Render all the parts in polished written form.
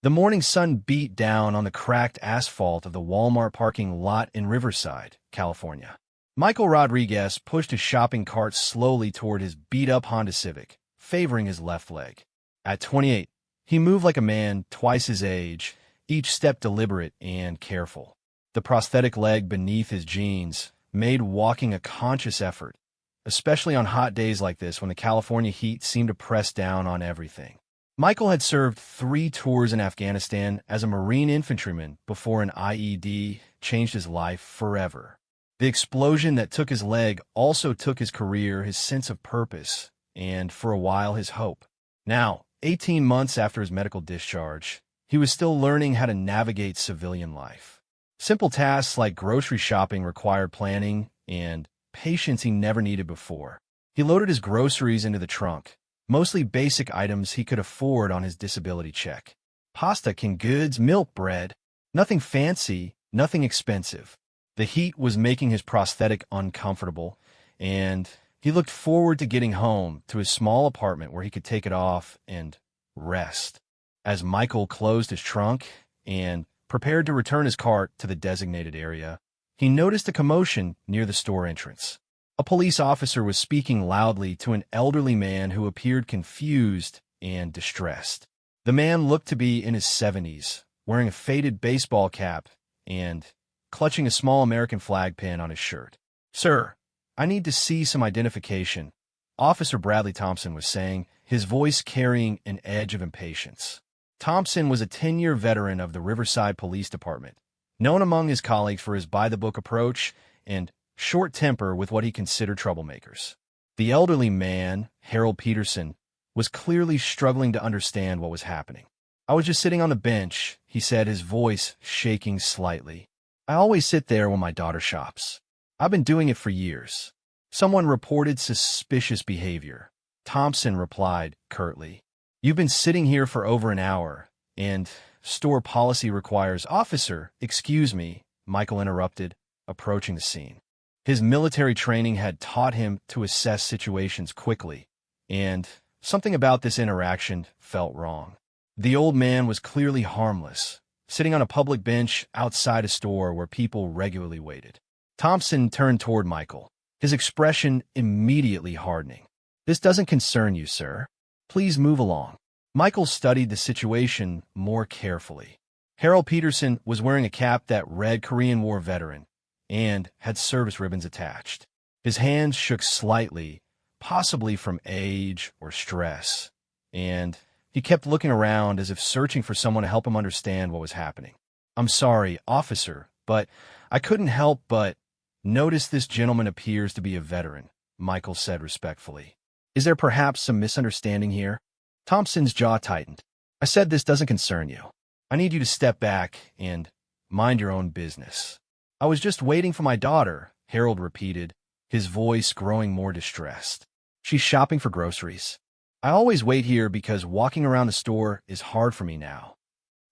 The morning sun beat down on the cracked asphalt of the Walmart parking lot in Riverside, California. Michael Rodriguez pushed his shopping cart slowly toward his beat-up Honda Civic, favoring his left leg. At 28, he moved like a man twice his age, each step deliberate and careful. The prosthetic leg beneath his jeans made walking a conscious effort, especially on hot days like this when the California heat seemed to press down on everything. Michael had served 3 tours in Afghanistan as a Marine infantryman before an IED changed his life forever. The explosion that took his leg also took his career, his sense of purpose, and, for a while, his hope. Now, 18 months after his medical discharge, he was still learning how to navigate civilian life. Simple tasks like grocery shopping required planning and patience he never needed before. He loaded his groceries into the trunk, mostly basic items he could afford on his disability check. Pasta, canned goods, milk, bread. Nothing fancy, nothing expensive. The heat was making his prosthetic uncomfortable, and he looked forward to getting home to his small apartment where he could take it off and rest. As Michael closed his trunk and prepared to return his cart to the designated area, he noticed a commotion near the store entrance. A police officer was speaking loudly to an elderly man who appeared confused and distressed. The man looked to be in his 70s, wearing a faded baseball cap and clutching a small American flag pin on his shirt. "Sir, I need to see some identification," Officer Bradley Thompson was saying, his voice carrying an edge of impatience. Thompson was a 10-year veteran of the Riverside Police Department, known among his colleagues for his by-the-book approach and short temper with what he considered troublemakers. The elderly man, Harold Peterson, was clearly struggling to understand what was happening. "I was just sitting on the bench," he said, his voice shaking slightly. "I always sit there when my daughter shops. I've been doing it for years." "Someone reported suspicious behavior," Thompson replied curtly. "You've been sitting here for over an hour, and store policy requires—" "Officer, excuse me," Michael interrupted, approaching the scene. His military training had taught him to assess situations quickly, and something about this interaction felt wrong. The old man was clearly harmless, sitting on a public bench outside a store where people regularly waited. Thompson turned toward Michael, his expression immediately hardening. "This doesn't concern you, sir. Please move along." Michael studied the situation more carefully. Harold Peterson was wearing a cap that read Korean War veteran and had service ribbons attached. His hands shook slightly, possibly from age or stress, and he kept looking around as if searching for someone to help him understand what was happening. "I'm sorry, officer, but I couldn't help but notice this gentleman appears to be a veteran," Michael said respectfully. "Is there perhaps some misunderstanding here?" Thompson's jaw tightened. "I said this doesn't concern you. I need you to step back and mind your own business." "I was just waiting for my daughter," Harold repeated, his voice growing more distressed. "She's shopping for groceries. I always wait here because walking around the store is hard for me now."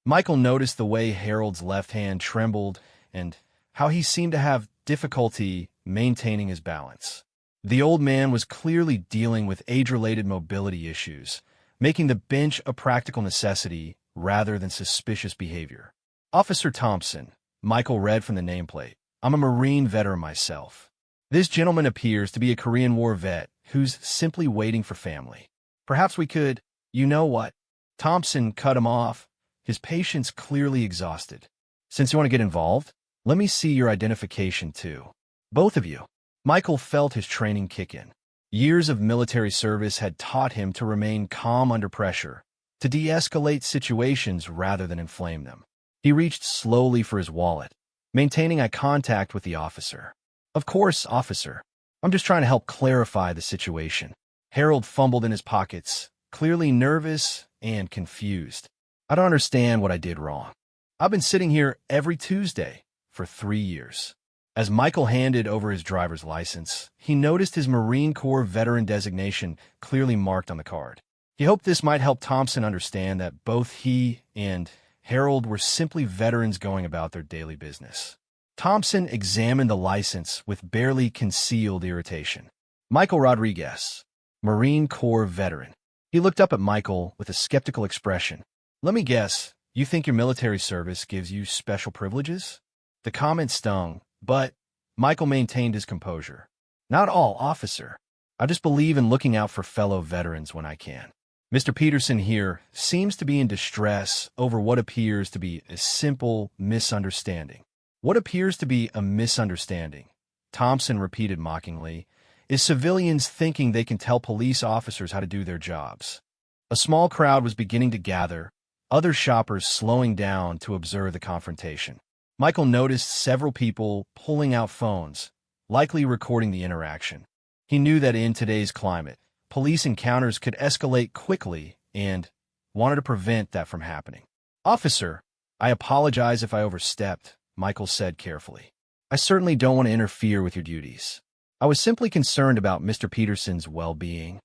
Michael noticed the way Harold's left hand trembled and how he seemed to have difficulty maintaining his balance. The old man was clearly dealing with age-related mobility issues, making the bench a practical necessity rather than suspicious behavior. "Officer Thompson," Michael read from the nameplate. "I'm a Marine veteran myself. This gentleman appears to be a Korean War vet who's simply waiting for family. Perhaps we could—" "You know what?" Thompson cut him off, his patience clearly exhausted. "Since you want to get involved, let me see your identification too. Both of you." Michael felt his training kick in. Years of military service had taught him to remain calm under pressure, to de-escalate situations rather than inflame them. He reached slowly for his wallet, maintaining eye contact with the officer. "Of course, officer. I'm just trying to help clarify the situation." Harold fumbled in his pockets, clearly nervous and confused. "I don't understand what I did wrong. I've been sitting here every Tuesday for 3 years." As Michael handed over his driver's license, he noticed his Marine Corps veteran designation clearly marked on the card. He hoped this might help Thompson understand that both he and Harold were simply veterans going about their daily business. Thompson examined the license with barely concealed irritation. "Michael Rodriguez, Marine Corps veteran." He looked up at Michael with a skeptical expression. "Let me guess, You think your military service gives you special privileges? The comment stung, but Michael maintained his composure. Not all, officer. I just believe in looking out for fellow veterans when I can. Mr. Peterson here seems to be in distress over what appears to be a simple misunderstanding. What appears to be a misunderstanding, Thompson repeated mockingly, is civilians thinking they can tell police officers how to do their jobs. A small crowd was beginning to gather, other shoppers slowing down to observe the confrontation. Michael noticed several people pulling out phones, likely recording the interaction. He knew that in today's climate, police encounters could escalate quickly and wanted to prevent that from happening. Officer, I apologize if I overstepped, Michael said carefully. I certainly don't want to interfere with your duties. I was simply concerned about Mr. Peterson's well-being.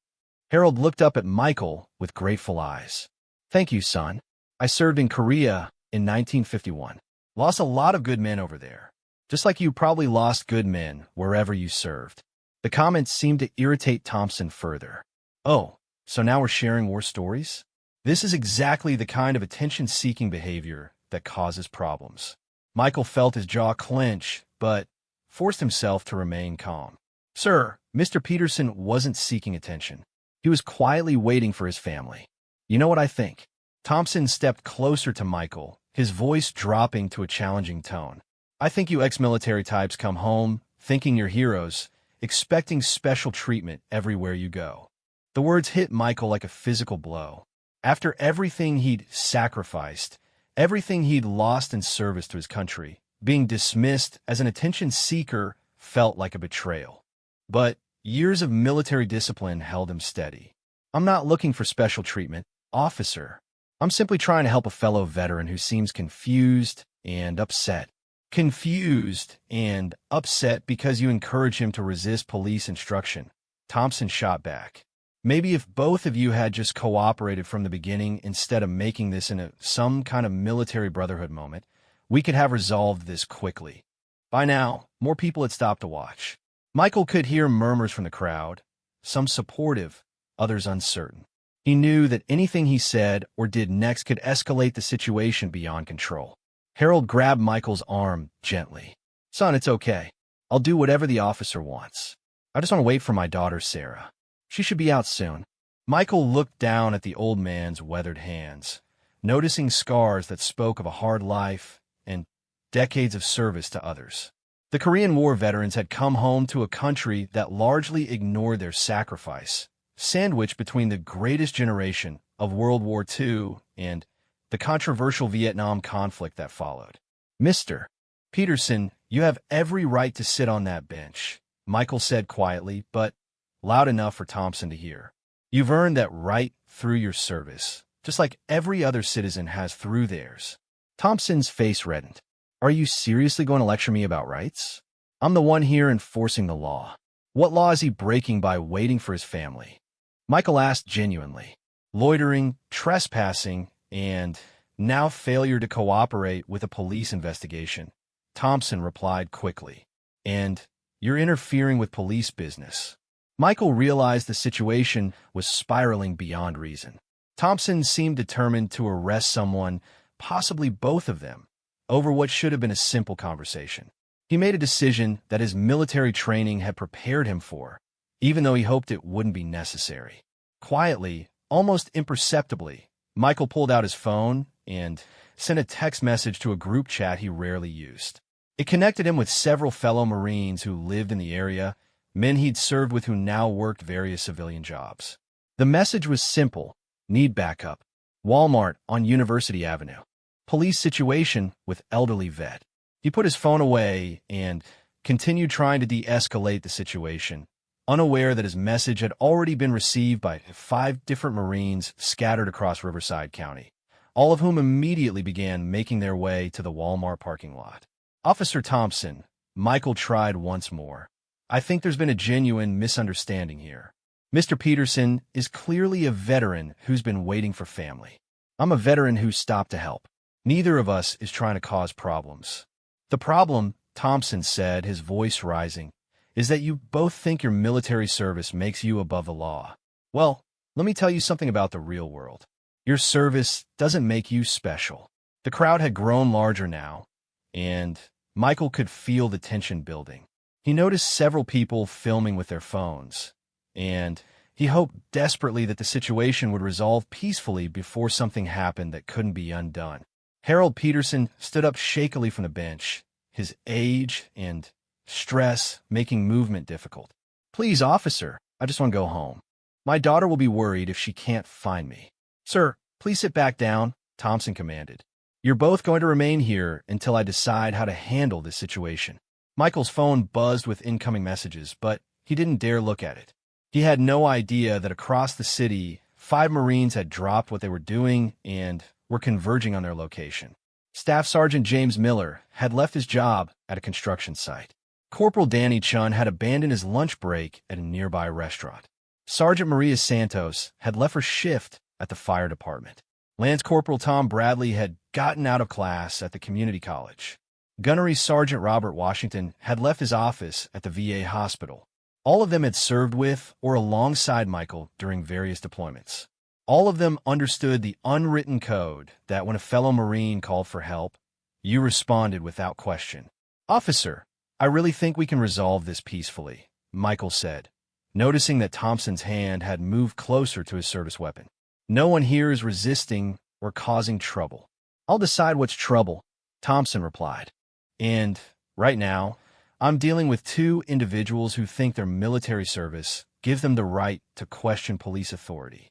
Harold looked up at Michael with grateful eyes. Thank you, son. I served in Korea in 1951. Lost a lot of good men over there. Just like you probably lost good men wherever you served. The comments seemed to irritate Thompson further. Oh, so now we're sharing war stories? This is exactly the kind of attention-seeking behavior that causes problems. Michael felt his jaw clench, but forced himself to remain calm. Sir, Mr. Peterson wasn't seeking attention. He was quietly waiting for his family. You know what I think? Thompson stepped closer to Michael, his voice dropping to a challenging tone. I think you ex-military types come home, thinking you're heroes, expecting special treatment everywhere you go. The words hit Michael like a physical blow. After everything he'd sacrificed, everything he'd lost in service to his country, being dismissed as an attention seeker felt like a betrayal. But years of military discipline held him steady. I'm not looking for special treatment, officer. I'm simply trying to help a fellow veteran who seems confused and upset. Confused and upset because you encourage him to resist police instruction, Thompson shot back. Maybe if both of you had just cooperated from the beginning instead of making this some kind of military brotherhood moment, we could have resolved this quickly. By now, more people had stopped to watch. Michael could hear murmurs from the crowd, some supportive, others uncertain. He knew that anything he said or did next could escalate the situation beyond control. Harold grabbed Michael's arm gently. Son, it's okay. I'll do whatever the officer wants. I just want to wait for my daughter, Sarah. She should be out soon. Michael looked down at the old man's weathered hands, noticing scars that spoke of a hard life and decades of service to others. The Korean War veterans had come home to a country that largely ignored their sacrifice, sandwiched between the greatest generation of World War II and the controversial Vietnam conflict that followed. Mr. Peterson, you have every right to sit on that bench, Michael said quietly, but loud enough for Thompson to hear. You've earned that right through your service, just like every other citizen has through theirs. Thompson's face reddened. Are you seriously going to lecture me about rights? I'm the one here enforcing the law. What law is he breaking by waiting for his family? Michael asked genuinely. Loitering, trespassing, and now failure to cooperate with a police investigation. Thompson replied quickly. And you're interfering with police business. Michael realized the situation was spiraling beyond reason. Thompson seemed determined to arrest someone, possibly both of them, over what should have been a simple conversation. He made a decision that his military training had prepared him for, even though he hoped it wouldn't be necessary. Quietly, almost imperceptibly, Michael pulled out his phone and sent a text message to a group chat he rarely used. It connected him with several fellow Marines who lived in the area, men he'd served with who now worked various civilian jobs. The message was simple. Need backup. Walmart on University Avenue. Police situation with elderly vet. He put his phone away and continued trying to de-escalate the situation, unaware that his message had already been received by 5 different Marines scattered across Riverside County, all of whom immediately began making their way to the Walmart parking lot. Officer Thompson, Michael tried once more. I think there's been a genuine misunderstanding here. Mr. Peterson is clearly a veteran who's been waiting for family. I'm a veteran who stopped to help. Neither of us is trying to cause problems. The problem, Thompson said, his voice rising, is that you both think your military service makes you above the law. Well, let me tell you something about the real world. Your service doesn't make you special. The crowd had grown larger now, and Michael could feel the tension building. He noticed several people filming with their phones, and he hoped desperately that the situation would resolve peacefully before something happened that couldn't be undone. Harold Peterson stood up shakily from the bench, his age and stress making movement difficult. "Please, officer, I just want to go home. My daughter will be worried if she can't find me." "Sir, please sit back down," Thompson commanded. "You're both going to remain here until I decide how to handle this situation." Michael's phone buzzed with incoming messages, but he didn't dare look at it. He had no idea that across the city, 5 Marines had dropped what they were doing and were converging on their location. Staff Sergeant James Miller had left his job at a construction site. Corporal Danny Chun had abandoned his lunch break at a nearby restaurant. Sergeant Maria Santos had left her shift at the fire department. Lance Corporal Tom Bradley had gotten out of class at the community college. Gunnery Sergeant Robert Washington had left his office at the VA hospital. All of them had served with or alongside Michael during various deployments. All of them understood the unwritten code that when a fellow Marine called for help, you responded without question. "Officer, I really think we can resolve this peacefully," Michael said, noticing that Thompson's hand had moved closer to his service weapon. "No one here is resisting or causing trouble." "I'll decide what's trouble," Thompson replied. "And right now, I'm dealing with 2 individuals who think their military service gives them the right to question police authority."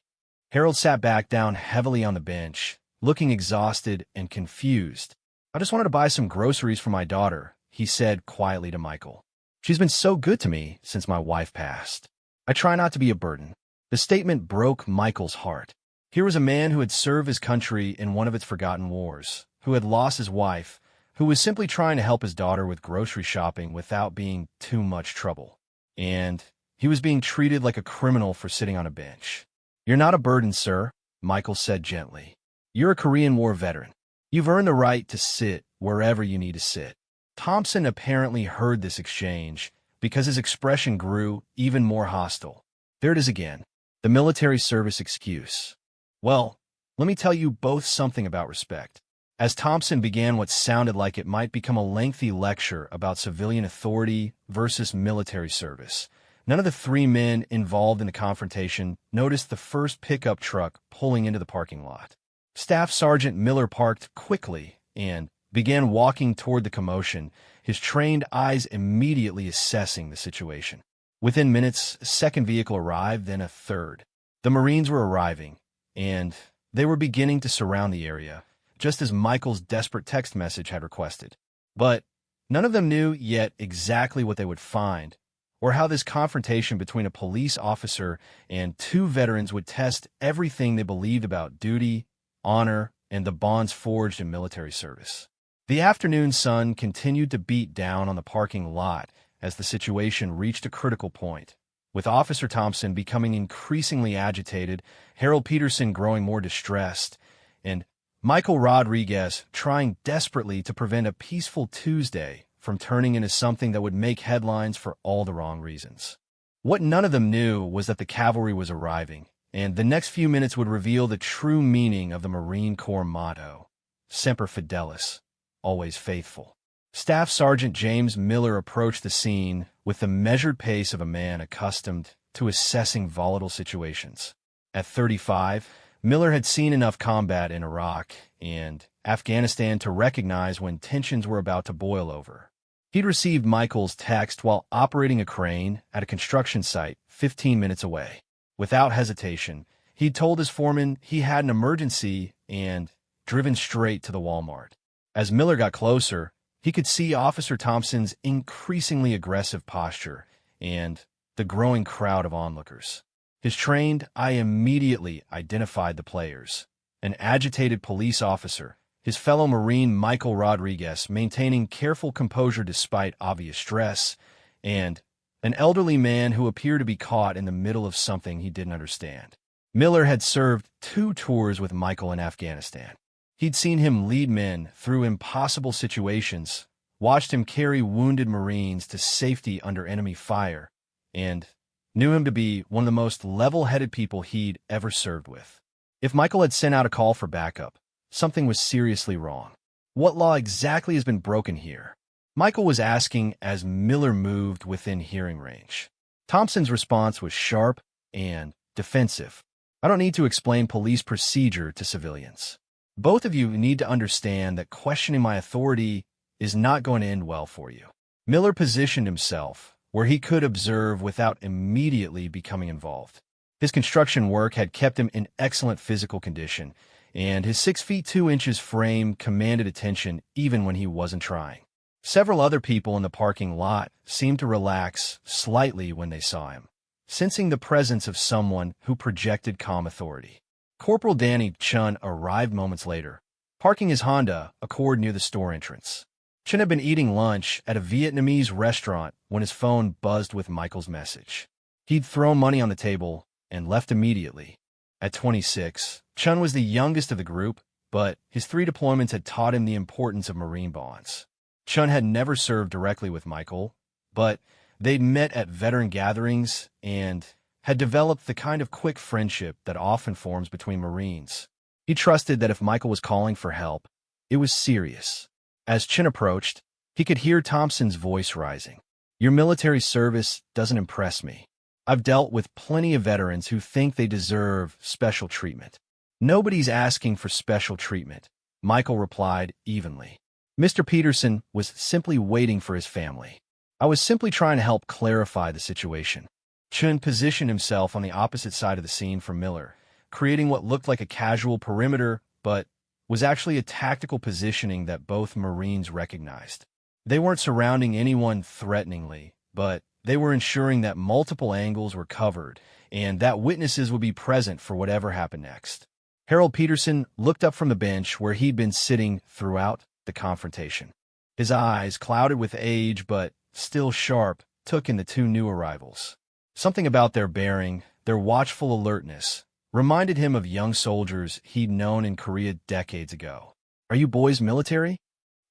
Harold sat back down heavily on the bench, looking exhausted and confused. "I just wanted to buy some groceries for my daughter," he said quietly to Michael. "She's been so good to me since my wife passed. I try not to be a burden." The statement broke Michael's heart. Here was a man who had served his country in one of its forgotten wars, who had lost his wife, who was simply trying to help his daughter with grocery shopping without being too much trouble. And he was being treated like a criminal for sitting on a bench. "You're not a burden, sir," Michael said gently. "You're a Korean War veteran. You've earned the right to sit wherever you need to sit." Thompson apparently heard this exchange because his expression grew even more hostile. There it is again, the military service excuse. "Well, let me tell you both something about respect." As Thompson began what sounded like it might become a lengthy lecture about civilian authority versus military service, none of the 3 men involved in the confrontation noticed the first pickup truck pulling into the parking lot. Staff Sergeant Miller parked quickly and began walking toward the commotion, his trained eyes immediately assessing the situation. Within minutes, a second vehicle arrived, then a third. The Marines were arriving, and they were beginning to surround the area, just as Michael's desperate text message had requested. But none of them knew yet exactly what they would find, or how this confrontation between a police officer and 2 veterans would test everything they believed about duty, honor, and the bonds forged in military service. The afternoon sun continued to beat down on the parking lot as the situation reached a critical point, with Officer Thompson becoming increasingly agitated, Harold Peterson growing more distressed, and Michael Rodriguez trying desperately to prevent a peaceful Tuesday from turning into something that would make headlines for all the wrong reasons. What none of them knew was that the cavalry was arriving, and the next few minutes would reveal the true meaning of the Marine Corps motto, Semper Fidelis, always faithful. Staff Sergeant James Miller approached the scene with the measured pace of a man accustomed to assessing volatile situations. At 35, Miller had seen enough combat in Iraq and Afghanistan to recognize when tensions were about to boil over. He'd received Michael's text while operating a crane at a construction site 15 minutes away. Without hesitation, he'd told his foreman he had an emergency and driven straight to the Walmart. As Miller got closer, he could see Officer Thompson's increasingly aggressive posture and the growing crowd of onlookers. His trained eye immediately identified the players. An agitated police officer, his fellow Marine Michael Rodriguez maintaining careful composure despite obvious stress, and an elderly man who appeared to be caught in the middle of something he didn't understand. Miller had served 2 tours with Michael in Afghanistan. He'd seen him lead men through impossible situations, watched him carry wounded Marines to safety under enemy fire, and knew him to be one of the most level-headed people he'd ever served with. If Michael had sent out a call for backup, Something was seriously wrong. What law exactly has been broken here? Michael was asking as Miller moved within hearing range. Thompson's response was sharp and defensive. I don't need to explain police procedure to civilians. Both of you need to understand that questioning my authority is not going to end well for you. Miller positioned himself where he could observe without immediately becoming involved. His construction work had kept him in excellent physical condition, and his 6 feet 2 inches frame commanded attention even when he wasn't trying. Several other people in the parking lot seemed to relax slightly when they saw him, sensing the presence of someone who projected calm authority. Corporal Danny Chun arrived moments later, parking his Honda Accord near the store entrance. Chun had been eating lunch at a Vietnamese restaurant when his phone buzzed with Michael's message. He'd thrown money on the table and left immediately. At 26, Chun was the youngest of the group, but his 3 deployments had taught him the importance of Marine bonds. Chun had never served directly with Michael, but they'd met at veteran gatherings and had developed the kind of quick friendship that often forms between Marines. He trusted that if Michael was calling for help, it was serious. As Chun approached, he could hear Thompson's voice rising. "Your military service doesn't impress me. I've dealt with plenty of veterans who think they deserve special treatment." "Nobody's asking for special treatment," Michael replied evenly. "Mr. Peterson was simply waiting for his family. I was simply trying to help clarify the situation." Chun positioned himself on the opposite side of the scene from Miller, creating what looked like a casual perimeter, but was actually a tactical positioning that both Marines recognized. They weren't surrounding anyone threateningly, but they were ensuring that multiple angles were covered and that witnesses would be present for whatever happened next. Harold Peterson looked up from the bench where he'd been sitting throughout the confrontation. His eyes, clouded with age but still sharp, took in the 2 new arrivals. Something about their bearing, their watchful alertness, reminded him of young soldiers he'd known in Korea decades ago. "Are you boys military?"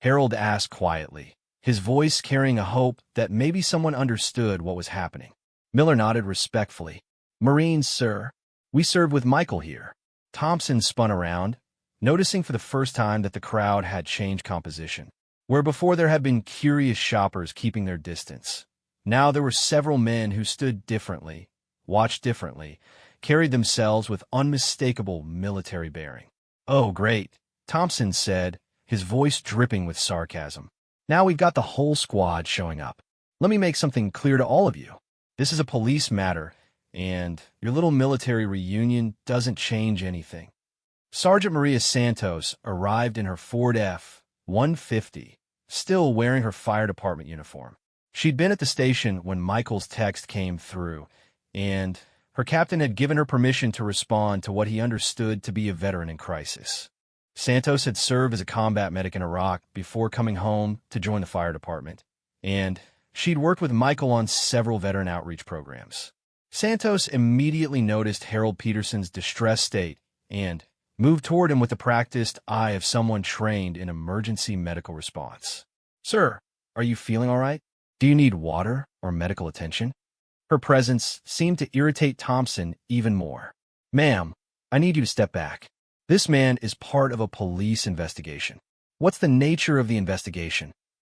Harold asked quietly, his voice carrying a hope that maybe someone understood what was happening. Miller nodded respectfully. "Marines, sir. We serve with Michael here." Thompson spun around, noticing for the first time that the crowd had changed composition. Where before there had been curious shoppers keeping their distance, now there were several men who stood differently, watched differently, carried themselves with unmistakable military bearing. "Oh, great," Thompson said, his voice dripping with sarcasm. "Now we've got the whole squad showing up. Let me make something clear to all of you. This is a police matter, and your little military reunion doesn't change anything." Sergeant Maria Santos arrived in her Ford F-150, still wearing her fire department uniform. She'd been at the station when Michael's text came through, and her captain had given her permission to respond to what he understood to be a veteran in crisis. Santos had served as a combat medic in Iraq before coming home to join the fire department, and she'd worked with Michael on several veteran outreach programs. Santos immediately noticed Harold Peterson's distressed state and moved toward him with the practiced eye of someone trained in emergency medical response. "Sir, are you feeling all right? Do you need water or medical attention?" Her presence seemed to irritate Thompson even more. "Ma'am, I need you to step back. This man is part of a police investigation." "What's the nature of the investigation?"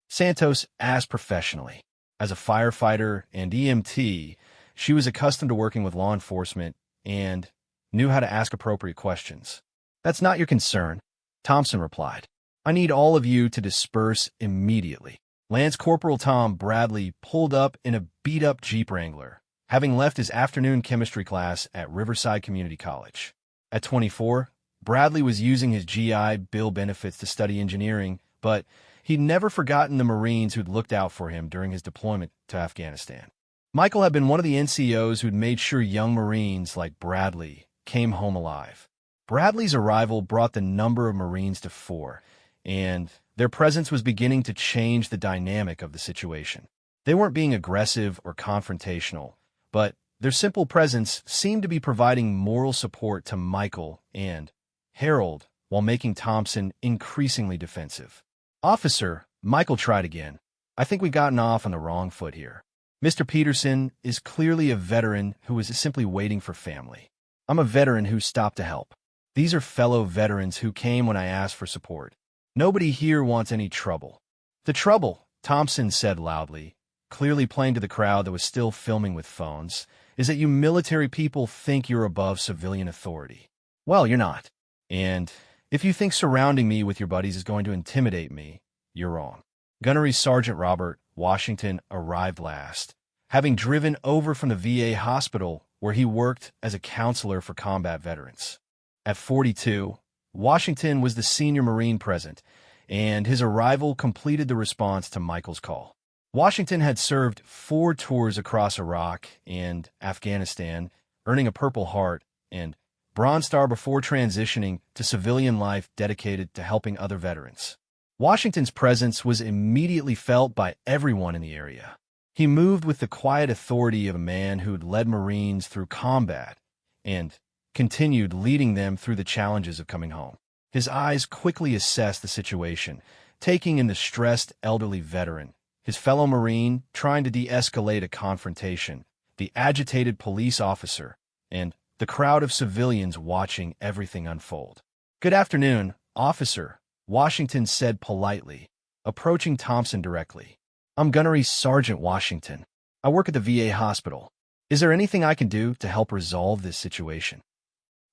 Santos asked professionally. As a firefighter and EMT, she was accustomed to working with law enforcement and knew how to ask appropriate questions. "That's not your concern," Thompson replied. "I need all of you to disperse immediately." Lance Corporal Tom Bradley pulled up in a beat-up Jeep Wrangler, having left his afternoon chemistry class at Riverside Community College. At 24, Bradley was using his GI Bill benefits to study engineering, but he'd never forgotten the Marines who'd looked out for him during his deployment to Afghanistan. Michael had been one of the NCOs who'd made sure young Marines like Bradley came home alive. Bradley's arrival brought the number of Marines to 4, and their presence was beginning to change the dynamic of the situation. They weren't being aggressive or confrontational, but their simple presence seemed to be providing moral support to Michael and Harold while making Thompson increasingly defensive. "Officer," Michael tried again, "I think we've gotten off on the wrong foot here. Mr. Peterson is clearly a veteran who is simply waiting for family. I'm a veteran who stopped to help. These are fellow veterans who came when I asked for support. Nobody here wants any trouble." "The trouble," Thompson said loudly, clearly playing to the crowd that was still filming with phones, "is that you military people think you're above civilian authority. Well, you're not. And if you think surrounding me with your buddies is going to intimidate me, you're wrong." Gunnery Sergeant Robert Washington arrived last, having driven over from the VA hospital where he worked as a counselor for combat veterans. At 42, Washington was the senior Marine present, and his arrival completed the response to Michael's call. Washington had served 4 tours across Iraq and Afghanistan, earning a Purple Heart and Bronze Star before transitioning to civilian life dedicated to helping other veterans. Washington's presence was immediately felt by everyone in the area. He moved with the quiet authority of a man who'd led Marines through combat and continued leading them through the challenges of coming home. His eyes quickly assessed the situation, taking in the stressed elderly veteran, his fellow Marine trying to de-escalate a confrontation, the agitated police officer, and the crowd of civilians watching everything unfold. "Good afternoon, officer," Washington said politely, approaching Thompson directly. "I'm Gunnery Sergeant Washington. I work at the VA hospital. Is there anything I can do to help resolve this situation?"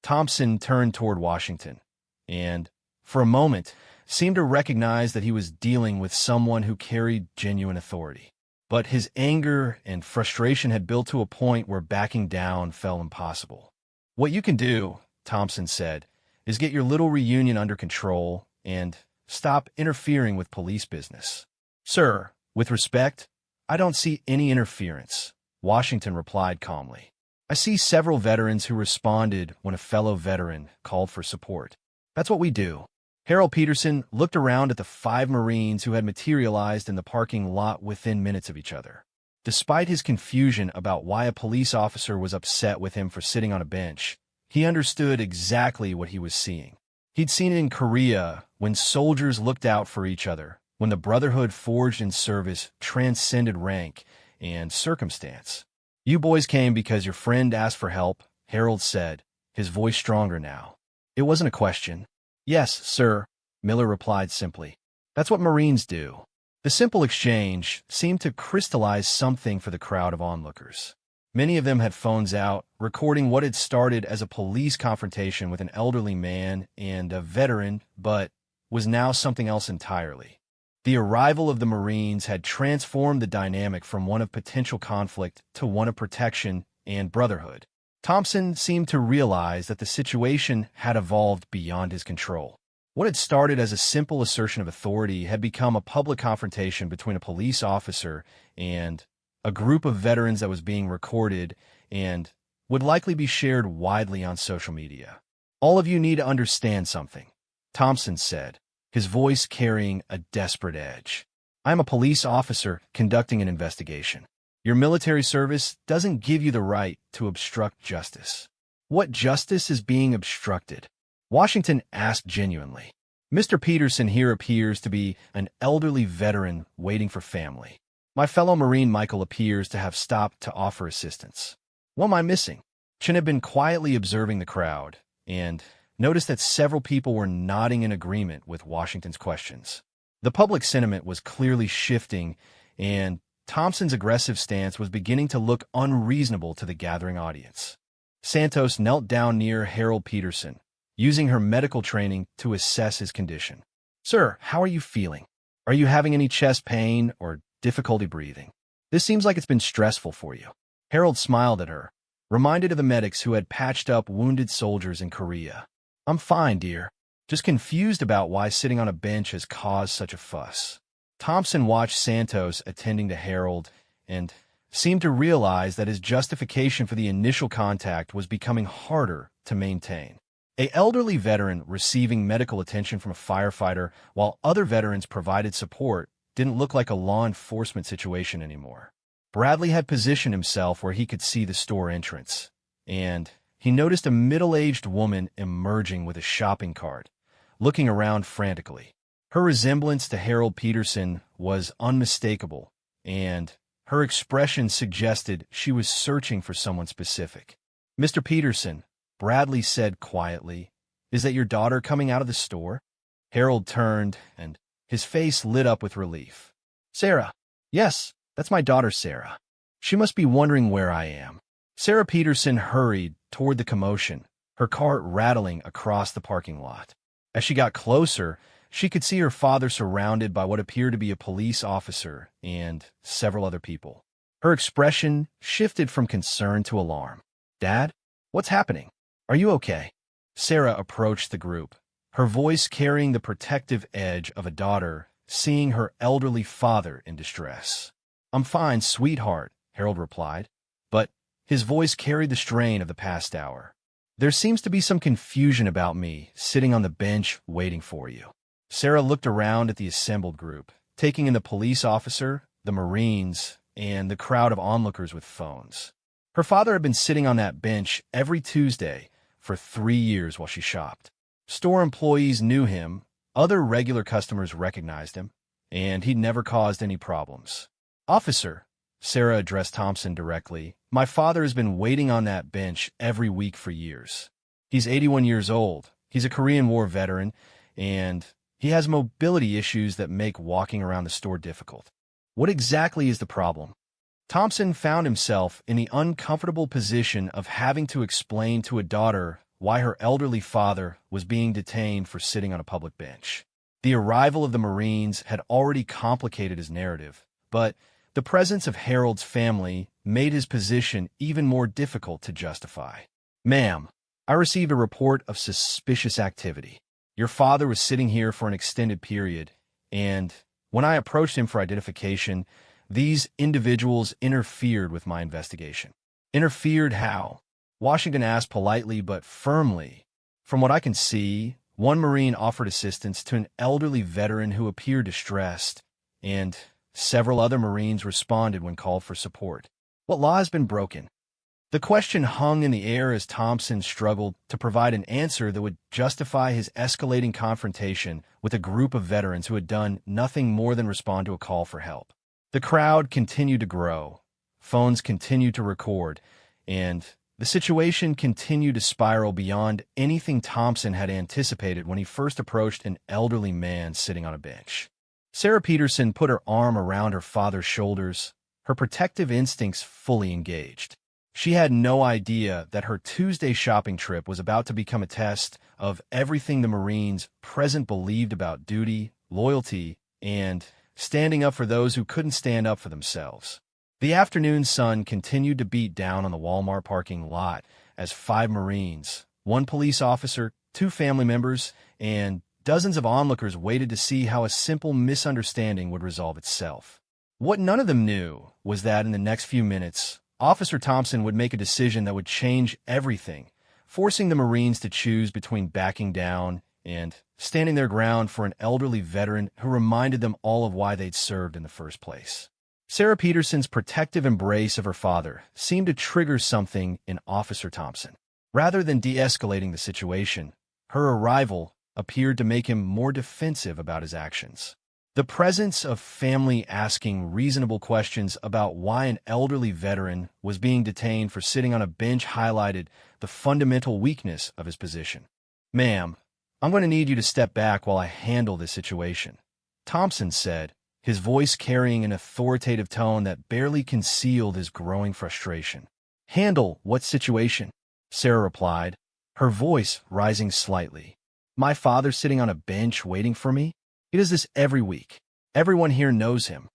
Thompson turned toward Washington and, for a moment, seemed to recognize that he was dealing with someone who carried genuine authority. But his anger and frustration had built to a point where backing down felt impossible. "What you can do," Thompson said, "is get your little reunion under control and stop interfering with police business." "Sir, with respect, I don't see any interference," Washington replied calmly. "I see several veterans who responded when a fellow veteran called for support. That's what we do." Harold Peterson looked around at the 5 Marines who had materialized in the parking lot within minutes of each other. Despite his confusion about why a police officer was upset with him for sitting on a bench, he understood exactly what he was seeing. He'd seen it in Korea when soldiers looked out for each other, when the brotherhood forged in service transcended rank and circumstance. "You boys came because your friend asked for help," Harold said, his voice stronger now. It wasn't a question. "Yes, sir," Miller replied simply. "That's what Marines do." The simple exchange seemed to crystallize something for the crowd of onlookers. Many of them had phones out, recording what had started as a police confrontation with an elderly man and a veteran, but was now something else entirely. The arrival of the Marines had transformed the dynamic from one of potential conflict to one of protection and brotherhood. Thompson seemed to realize that the situation had evolved beyond his control. What had started as a simple assertion of authority had become a public confrontation between a police officer and a group of veterans that was being recorded and would likely be shared widely on social media. "All of you need to understand something," Thompson said, his voice carrying a desperate edge. "I'm a police officer conducting an investigation. Your military service doesn't give you the right to obstruct justice." "What justice is being obstructed?" Washington asked genuinely. "Mr. Peterson here appears to be an elderly veteran waiting for family. My fellow Marine Michael appears to have stopped to offer assistance. What am I missing?" Chin had been quietly observing the crowd and noticed that several people were nodding in agreement with Washington's questions. The public sentiment was clearly shifting, and Thompson's aggressive stance was beginning to look unreasonable to the gathering audience. Santos knelt down near Harold Peterson, using her medical training to assess his condition. "Sir, how are you feeling? Are you having any chest pain or difficulty breathing? This seems like it's been stressful for you." Harold smiled at her, reminded of the medics who had patched up wounded soldiers in Korea. "I'm fine, dear. Just confused about why sitting on a bench has caused such a fuss." Thompson watched Santos attending to Harold and seemed to realize that his justification for the initial contact was becoming harder to maintain. An elderly veteran receiving medical attention from a firefighter while other veterans provided support didn't look like a law enforcement situation anymore. Bradley had positioned himself where he could see the store entrance, and he noticed a middle-aged woman emerging with a shopping cart, looking around frantically. Her resemblance to Harold Peterson was unmistakable, and her expression suggested she was searching for someone specific. "Mr. Peterson," Bradley said quietly, Is that your daughter coming out of the store? Harold turned, and his face lit up with relief. Sarah. Yes, that's my daughter, Sarah. She must be wondering where I am. Sarah Peterson hurried toward the commotion, her cart rattling across the parking lot. As she got closer, she could see her father surrounded by what appeared to be a police officer and several other people. Her expression shifted from concern to alarm. Dad, what's happening? Are you okay? Sarah approached the group, her voice carrying the protective edge of a daughter seeing her elderly father in distress. I'm fine, sweetheart, Harold replied, but his voice carried the strain of the past hour. There seems to be some confusion about me sitting on the bench waiting for you. Sarah looked around at the assembled group, taking in the police officer, the Marines, and the crowd of onlookers with phones. Her father had been sitting on that bench every Tuesday for 3 years while she shopped. Store employees knew him, other regular customers recognized him, and he'd never caused any problems. Officer, Sarah addressed Thompson directly, my father has been waiting on that bench every week for years. He's 81 years old, he's a Korean War veteran, and he has mobility issues that make walking around the store difficult. What exactly is the problem? Thompson found himself in the uncomfortable position of having to explain to a daughter why her elderly father was being detained for sitting on a public bench. The arrival of the Marines had already complicated his narrative, but the presence of Harold's family made his position even more difficult to justify. Ma'am, I received a report of suspicious activity. Your father was sitting here for an extended period, and when I approached him for identification, these individuals interfered with my investigation. Interfered how? Washington asked politely but firmly. From what I can see, one Marine offered assistance to an elderly veteran who appeared distressed, and several other Marines responded when called for support. What law has been broken? The question hung in the air as Thompson struggled to provide an answer that would justify his escalating confrontation with a group of veterans who had done nothing more than respond to a call for help. The crowd continued to grow, phones continued to record, and the situation continued to spiral beyond anything Thompson had anticipated when he first approached an elderly man sitting on a bench. Sarah Peterson put her arm around her father's shoulders, her protective instincts fully engaged. She had no idea that her Tuesday shopping trip was about to become a test of everything the Marines present believed about duty, loyalty, and standing up for those who couldn't stand up for themselves. The afternoon sun continued to beat down on the Walmart parking lot as 5 Marines, 1 police officer, 2 family members, and dozens of onlookers waited to see how a simple misunderstanding would resolve itself. What none of them knew was that in the next few minutes, Officer Thompson would make a decision that would change everything, forcing the Marines to choose between backing down and standing their ground for an elderly veteran who reminded them all of why they'd served in the first place. Sarah Peterson's protective embrace of her father seemed to trigger something in Officer Thompson. Rather than de-escalating the situation, her arrival appeared to make him more defensive about his actions. The presence of family asking reasonable questions about why an elderly veteran was being detained for sitting on a bench highlighted the fundamental weakness of his position. Ma'am, I'm going to need you to step back while I handle this situation, Thompson said, his voice carrying an authoritative tone that barely concealed his growing frustration. Handle what situation? Sarah replied, her voice rising slightly. My father's sitting on a bench waiting for me? He does this every week. Everyone here knows him.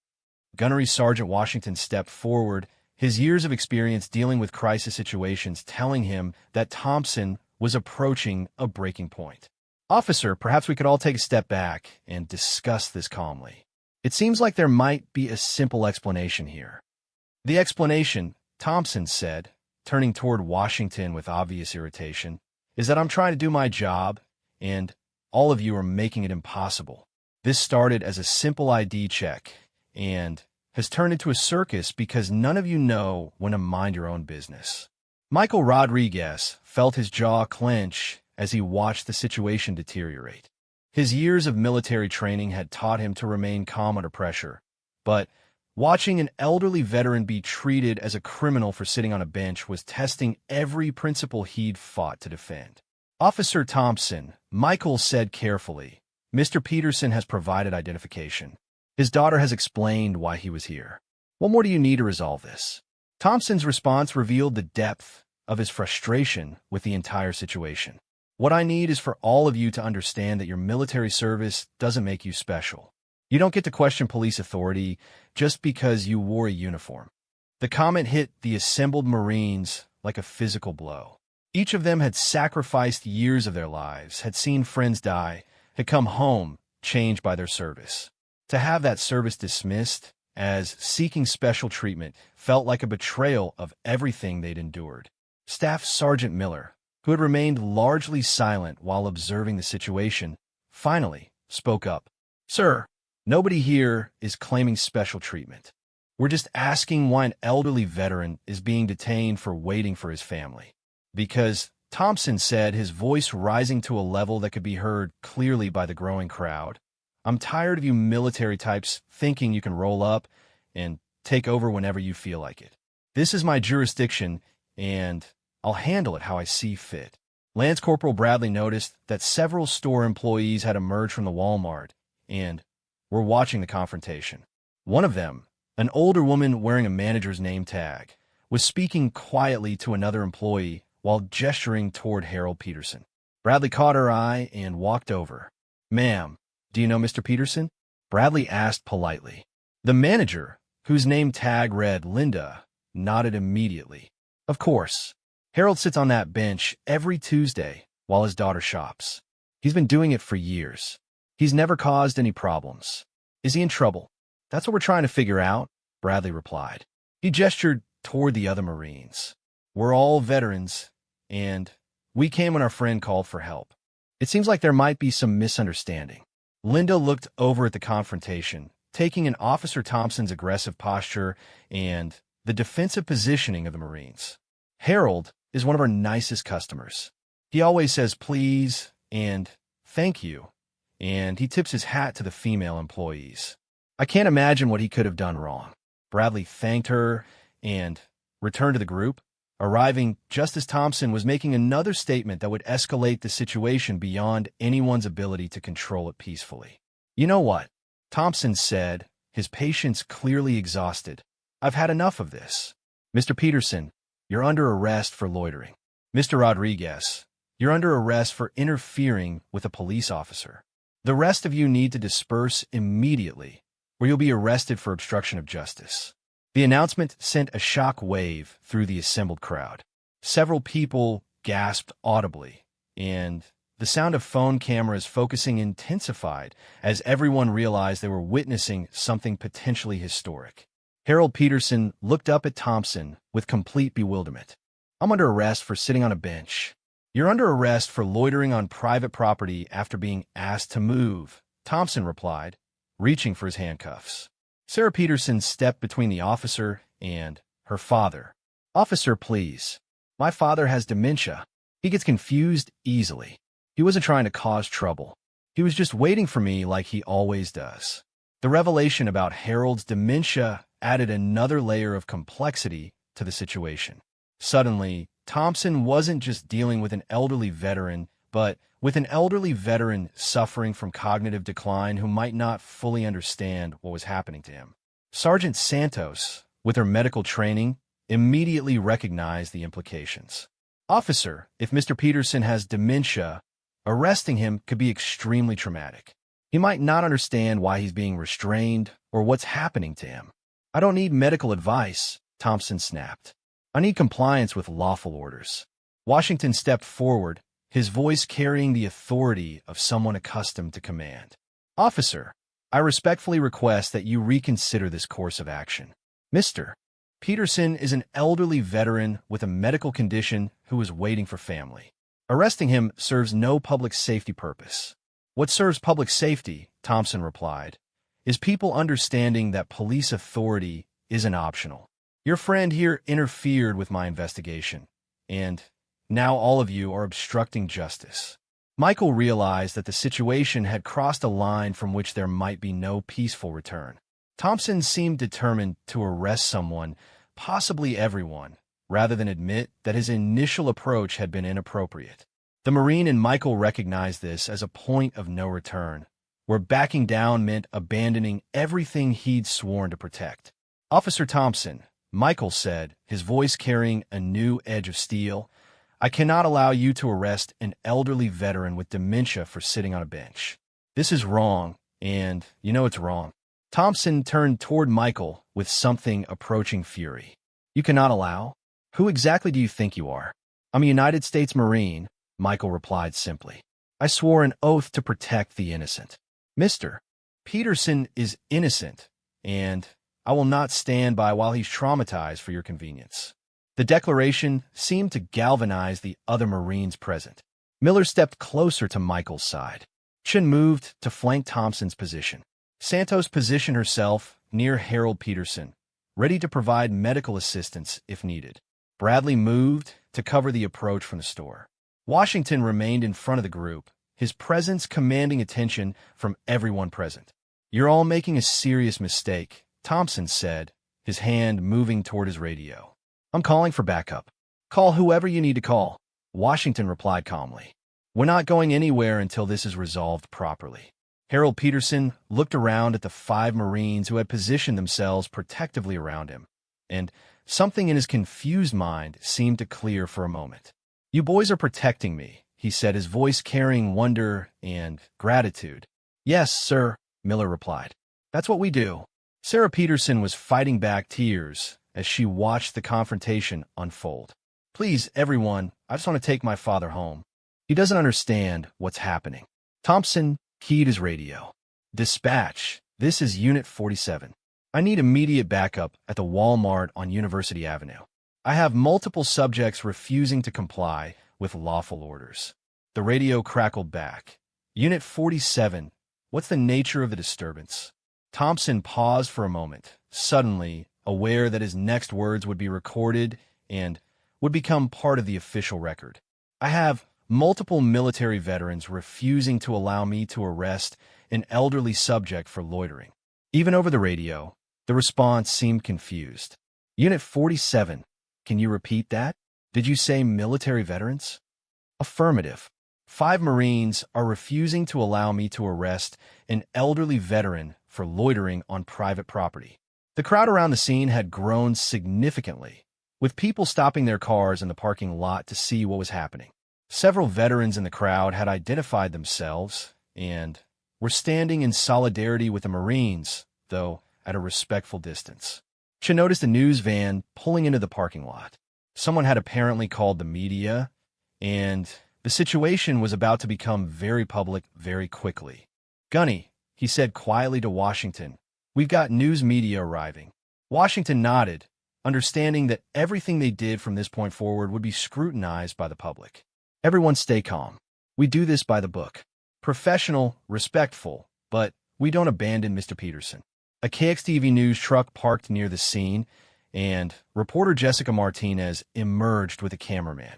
Gunnery Sergeant Washington stepped forward, his years of experience dealing with crisis situations telling him that Thompson was approaching a breaking point. Officer, perhaps we could all take a step back and discuss this calmly. It seems like there might be a simple explanation here. The explanation, Thompson said, turning toward Washington with obvious irritation, is that I'm trying to do my job, and all of you are making it impossible. This started as a simple ID check, and has turned into a circus because none of you know when to mind your own business. Michael Rodriguez felt his jaw clench as he watched the situation deteriorate. His years of military training had taught him to remain calm under pressure, but watching an elderly veteran be treated as a criminal for sitting on a bench was testing every principle he'd fought to defend. Officer Thompson, Michael said carefully. Mr. Peterson has provided identification. His daughter has explained why he was here. What more do you need to resolve this? Thompson's response revealed the depth of his frustration with the entire situation. What I need is for all of you to understand that your military service doesn't make you special. You don't get to question police authority just because you wore a uniform. The comment hit the assembled Marines like a physical blow. Each of them had sacrificed years of their lives, had seen friends die, had come home changed by their service. To have that service dismissed as seeking special treatment felt like a betrayal of everything they'd endured. Staff Sergeant Miller, who had remained largely silent while observing the situation, finally spoke up. Sir, nobody here is claiming special treatment. We're just asking why an elderly veteran is being detained for waiting for his family. Because, Thompson said, his voice rising to a level that could be heard clearly by the growing crowd, I'm tired of you military types thinking you can roll up and take over whenever you feel like it. This is my jurisdiction, and I'll handle it how I see fit. Lance Corporal Bradley noticed that several store employees had emerged from the Walmart and were watching the confrontation. One of them, an older woman wearing a manager's name tag, was speaking quietly to another employee while gesturing toward Harold Peterson. Bradley caught her eye and walked over. Ma'am, do you know Mr. Peterson? Bradley asked politely. The manager, whose name tag read Linda, nodded immediately. Of course. Harold sits on that bench every Tuesday while his daughter shops. He's been doing it for years. He's never caused any problems. Is he in trouble? That's what we're trying to figure out, Bradley replied. He gestured toward the other Marines. We're all veterans, and we came when our friend called for help. It seems like there might be some misunderstanding. Linda looked over at the confrontation, taking in Officer Thompson's aggressive posture and the defensive positioning of the Marines. Harold is one of our nicest customers. He always says please and thank you, and he tips his hat to the female employees. I can't imagine what he could have done wrong. Bradley thanked her and returned to the group, arriving just as Thompson was making another statement that would escalate the situation beyond anyone's ability to control it peacefully. You know what? Thompson said, his patience clearly exhausted. I've had enough of this. Mr. Peterson, you're under arrest for loitering. Mr. Rodriguez, you're under arrest for interfering with a police officer. The rest of you need to disperse immediately, or you'll be arrested for obstruction of justice. The announcement sent a shock wave through the assembled crowd. Several people gasped audibly, and the sound of phone cameras focusing intensified as everyone realized they were witnessing something potentially historic. Harold Peterson looked up at Thompson with complete bewilderment. I'm under arrest for sitting on a bench. You're under arrest for loitering on private property after being asked to move, Thompson replied, reaching for his handcuffs. Sarah Peterson stepped between the officer and her father. Officer, please. My father has dementia. He gets confused easily. He wasn't trying to cause trouble. He was just waiting for me like he always does. The revelation about Harold's dementia added another layer of complexity to the situation. Suddenly, Thompson wasn't just dealing with an elderly veteran, but with an elderly veteran suffering from cognitive decline who might not fully understand what was happening to him. Sergeant Santos, with her medical training, immediately recognized the implications. Officer, if Mr. Peterson has dementia, arresting him could be extremely traumatic. He might not understand why he's being restrained or what's happening to him. I don't need medical advice, Thompson snapped. I need compliance with lawful orders. Washington stepped forward, his voice carrying the authority of someone accustomed to command. Officer, I respectfully request that you reconsider this course of action. Mr. Peterson is an elderly veteran with a medical condition who is waiting for family. Arresting him serves no public safety purpose. What serves public safety, Thompson replied, is people understanding that police authority isn't optional. Your friend here interfered with my investigation, and now all of you are obstructing justice. Michael realized that the situation had crossed a line from which there might be no peaceful return. Thompson seemed determined to arrest someone, possibly everyone, rather than admit that his initial approach had been inappropriate. The Marine and Michael recognized this as a point of no return, where backing down meant abandoning everything he'd sworn to protect. Officer Thompson, Michael said, his voice carrying a new edge of steel, I cannot allow you to arrest an elderly veteran with dementia for sitting on a bench. This is wrong, and you know it's wrong. Thompson turned toward Michael with something approaching fury. You cannot allow? Who exactly do you think you are? I'm a United States Marine, Michael replied simply. I swore an oath to protect the innocent. Mr. Peterson is innocent, and I will not stand by while he's traumatized for your convenience. The declaration seemed to galvanize the other Marines present. Miller stepped closer to Michael's side. Chin moved to flank Thompson's position. Santos positioned herself near Harold Peterson, ready to provide medical assistance if needed. Bradley moved to cover the approach from the store. Washington remained in front of the group, his presence commanding attention from everyone present. You're all making a serious mistake, Thompson said, his hand moving toward his radio. I'm calling for backup. Call whoever you need to call, Washington replied calmly. We're not going anywhere until this is resolved properly. Harold Peterson looked around at the 5 Marines who had positioned themselves protectively around him, and something in his confused mind seemed to clear for a moment. You boys are protecting me, he said, his voice carrying wonder and gratitude. Yes, sir, Miller replied. That's what we do. Sarah Peterson was fighting back tears as she watched the confrontation unfold. Please, everyone, I just want to take my father home. He doesn't understand what's happening. Thompson keyed his radio. Dispatch, this is Unit 47. I need immediate backup at the Walmart on University Avenue. I have multiple subjects refusing to comply with lawful orders. The radio crackled back. Unit 47, what's the nature of the disturbance? Thompson paused for a moment, suddenly aware that his next words would be recorded and would become part of the official record. I have multiple military veterans refusing to allow me to arrest an elderly subject for loitering. Even over the radio, the response seemed confused. Unit 47, can you repeat that? Did you say military veterans? Affirmative. 5 Marines are refusing to allow me to arrest an elderly veteran for loitering on private property. The crowd around the scene had grown significantly, with people stopping their cars in the parking lot to see what was happening. Several veterans in the crowd had identified themselves and were standing in solidarity with the Marines, though at a respectful distance. She noticed a news van pulling into the parking lot. Someone had apparently called the media, and the situation was about to become very public very quickly. Gunny, he said quietly to Washington, we've got news media arriving. Washington nodded, understanding that everything they did from this point forward would be scrutinized by the public. Everyone stay calm. We do this by the book. Professional, respectful, but we don't abandon Mr. Peterson. A KXTV News truck parked near the scene, and reporter Jessica Martinez emerged with a cameraman.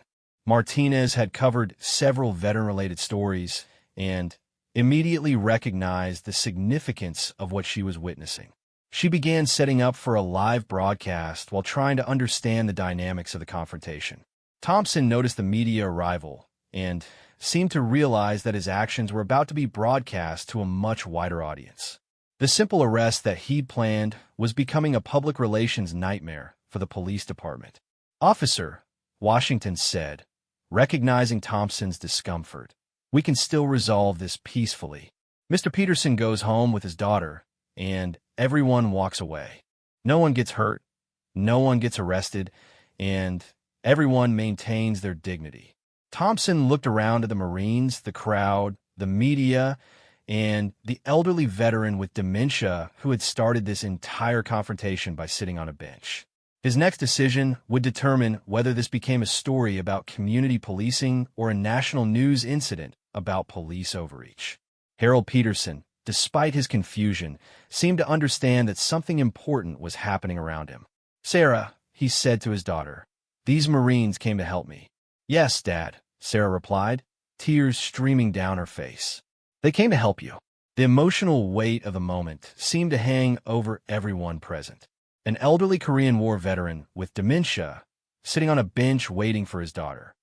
Martinez had covered several veteran-related stories and immediately recognized the significance of what she was witnessing. She began setting up for a live broadcast while trying to understand the dynamics of the confrontation. Thompson noticed the media arrival and seemed to realize that his actions were about to be broadcast to a much wider audience. The simple arrest that he'd planned was becoming a public relations nightmare for the police department. Officer, Washington said, recognizing Thompson's discomfort, we can still resolve this peacefully. Mr. Peterson goes home with his daughter, and everyone walks away. No one gets hurt, no one gets arrested, and everyone maintains their dignity. Thompson looked around at the Marines, the crowd, the media, and the elderly veteran with dementia who had started this entire confrontation by sitting on a bench. His next decision would determine whether this became a story about community policing or a national news incident about police overreach. Harold Peterson, despite his confusion, seemed to understand that something important was happening around him. Sarah, he said to his daughter, these Marines came to help me. Yes, Dad, Sarah replied, tears streaming down her face. They came to help you. The emotional weight of the moment seemed to hang over everyone present. An elderly Korean War veteran with dementia, sitting on a bench waiting for his daughter.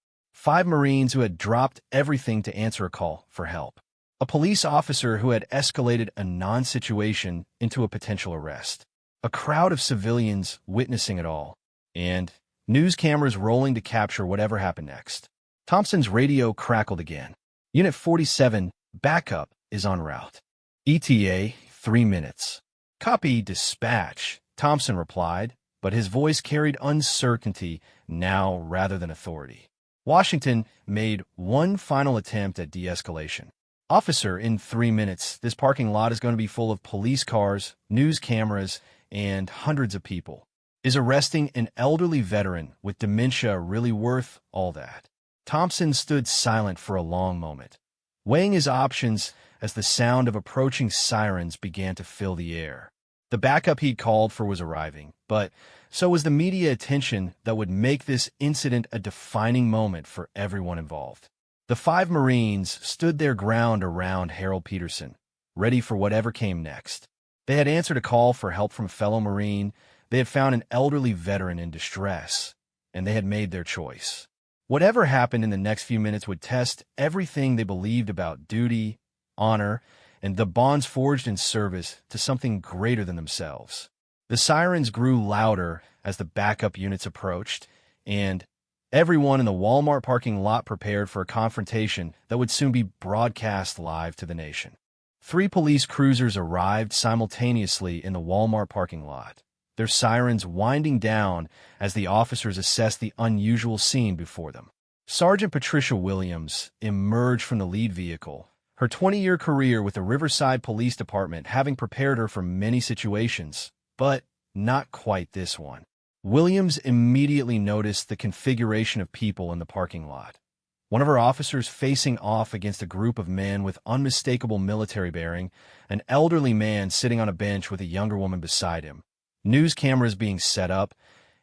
5 Marines who had dropped everything to answer a call for help. A police officer who had escalated a non-situation into a potential arrest. A crowd of civilians witnessing it all. And news cameras rolling to capture whatever happened next. Thompson's radio crackled again. Unit 47, backup is en route. ETA, 3 minutes. Copy, dispatch, Thompson replied, but his voice carried uncertainty now rather than authority. Washington made one final attempt at de-escalation. Officer, in 3 minutes, this parking lot is going to be full of police cars, news cameras, and hundreds of people. Is arresting an elderly veteran with dementia really worth all that? Thompson stood silent for a long moment, weighing his options as the sound of approaching sirens began to fill the air. The backup he'd called for was arriving, but so was the media attention that would make this incident a defining moment for everyone involved. The 5 Marines stood their ground around Harold Peterson, ready for whatever came next. They had answered a call for help from a fellow Marine, they had found an elderly veteran in distress, and they had made their choice. Whatever happened in the next few minutes would test everything they believed about duty, honor, and the bonds forged in service to something greater than themselves. The sirens grew louder as the backup units approached, and everyone in the Walmart parking lot prepared for a confrontation that would soon be broadcast live to the nation. 3 police cruisers arrived simultaneously in the Walmart parking lot, their sirens winding down as the officers assessed the unusual scene before them. Sergeant Patricia Williams emerged from the lead vehicle, her 20-year career with the Riverside Police Department having prepared her for many situations, but not quite this one. Williams immediately noticed the configuration of people in the parking lot. One of her officers facing off against a group of men with unmistakable military bearing, an elderly man sitting on a bench with a younger woman beside him, news cameras being set up,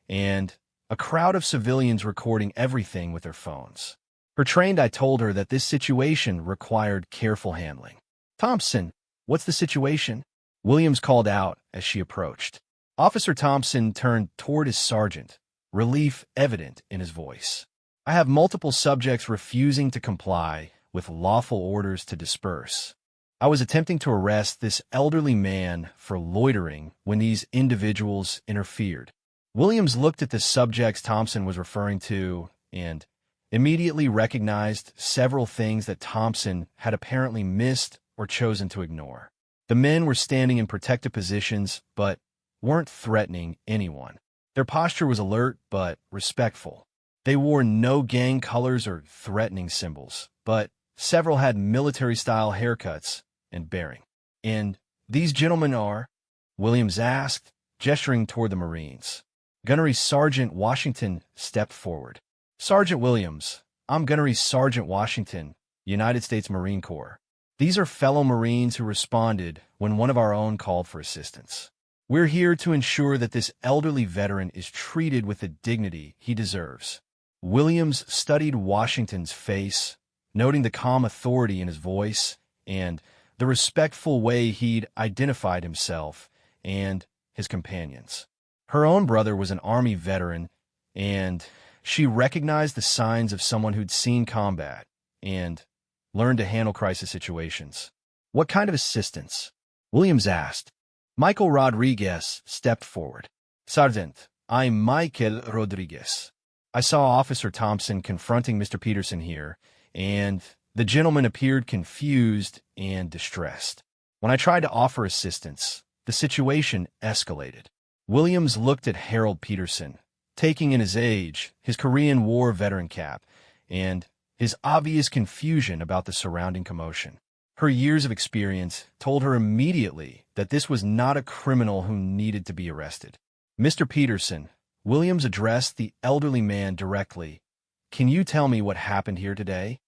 and a crowd of civilians recording everything with their phones. Her trained eye told her that this situation required careful handling. "Thompson, what's the situation?" Williams called out as she approached. Officer Thompson turned toward his sergeant, relief evident in his voice. "I have multiple subjects refusing to comply with lawful orders to disperse. I was attempting to arrest this elderly man for loitering when these individuals interfered." Williams looked at the subjects Thompson was referring to and immediately recognized several things that Thompson had apparently missed or chosen to ignore. The men were standing in protective positions, but weren't threatening anyone. Their posture was alert but respectful. They wore no gang colors or threatening symbols, but several had military-style haircuts and bearing. "And these gentlemen are?" Williams asked, gesturing toward the Marines. Gunnery Sergeant Washington stepped forward. "Sergeant Williams, I'm Gunnery Sergeant Washington, United States Marine Corps. These are fellow Marines who responded when one of our own called for assistance. We're here to ensure that this elderly veteran is treated with the dignity he deserves." Williams studied Washington's face, noting the calm authority in his voice and the respectful way he'd identified himself and his companions. Her own brother was an Army veteran, and she recognized the signs of someone who'd seen combat and learned to handle crisis situations. "What kind of assistance?" Williams asked. Michael Rodriguez stepped forward. "Sergeant, I'm Michael Rodriguez. I saw Officer Thompson confronting Mr. Peterson here, and the gentleman appeared confused and distressed. When I tried to offer assistance, the situation escalated." Williams looked at Harold Peterson, taking in his age, his Korean War veteran cap, and his obvious confusion about the surrounding commotion. Her years of experience told her immediately that this was not a criminal who needed to be arrested. "Mr. Peterson," Williams addressed the elderly man directly, "can you tell me what happened here today?"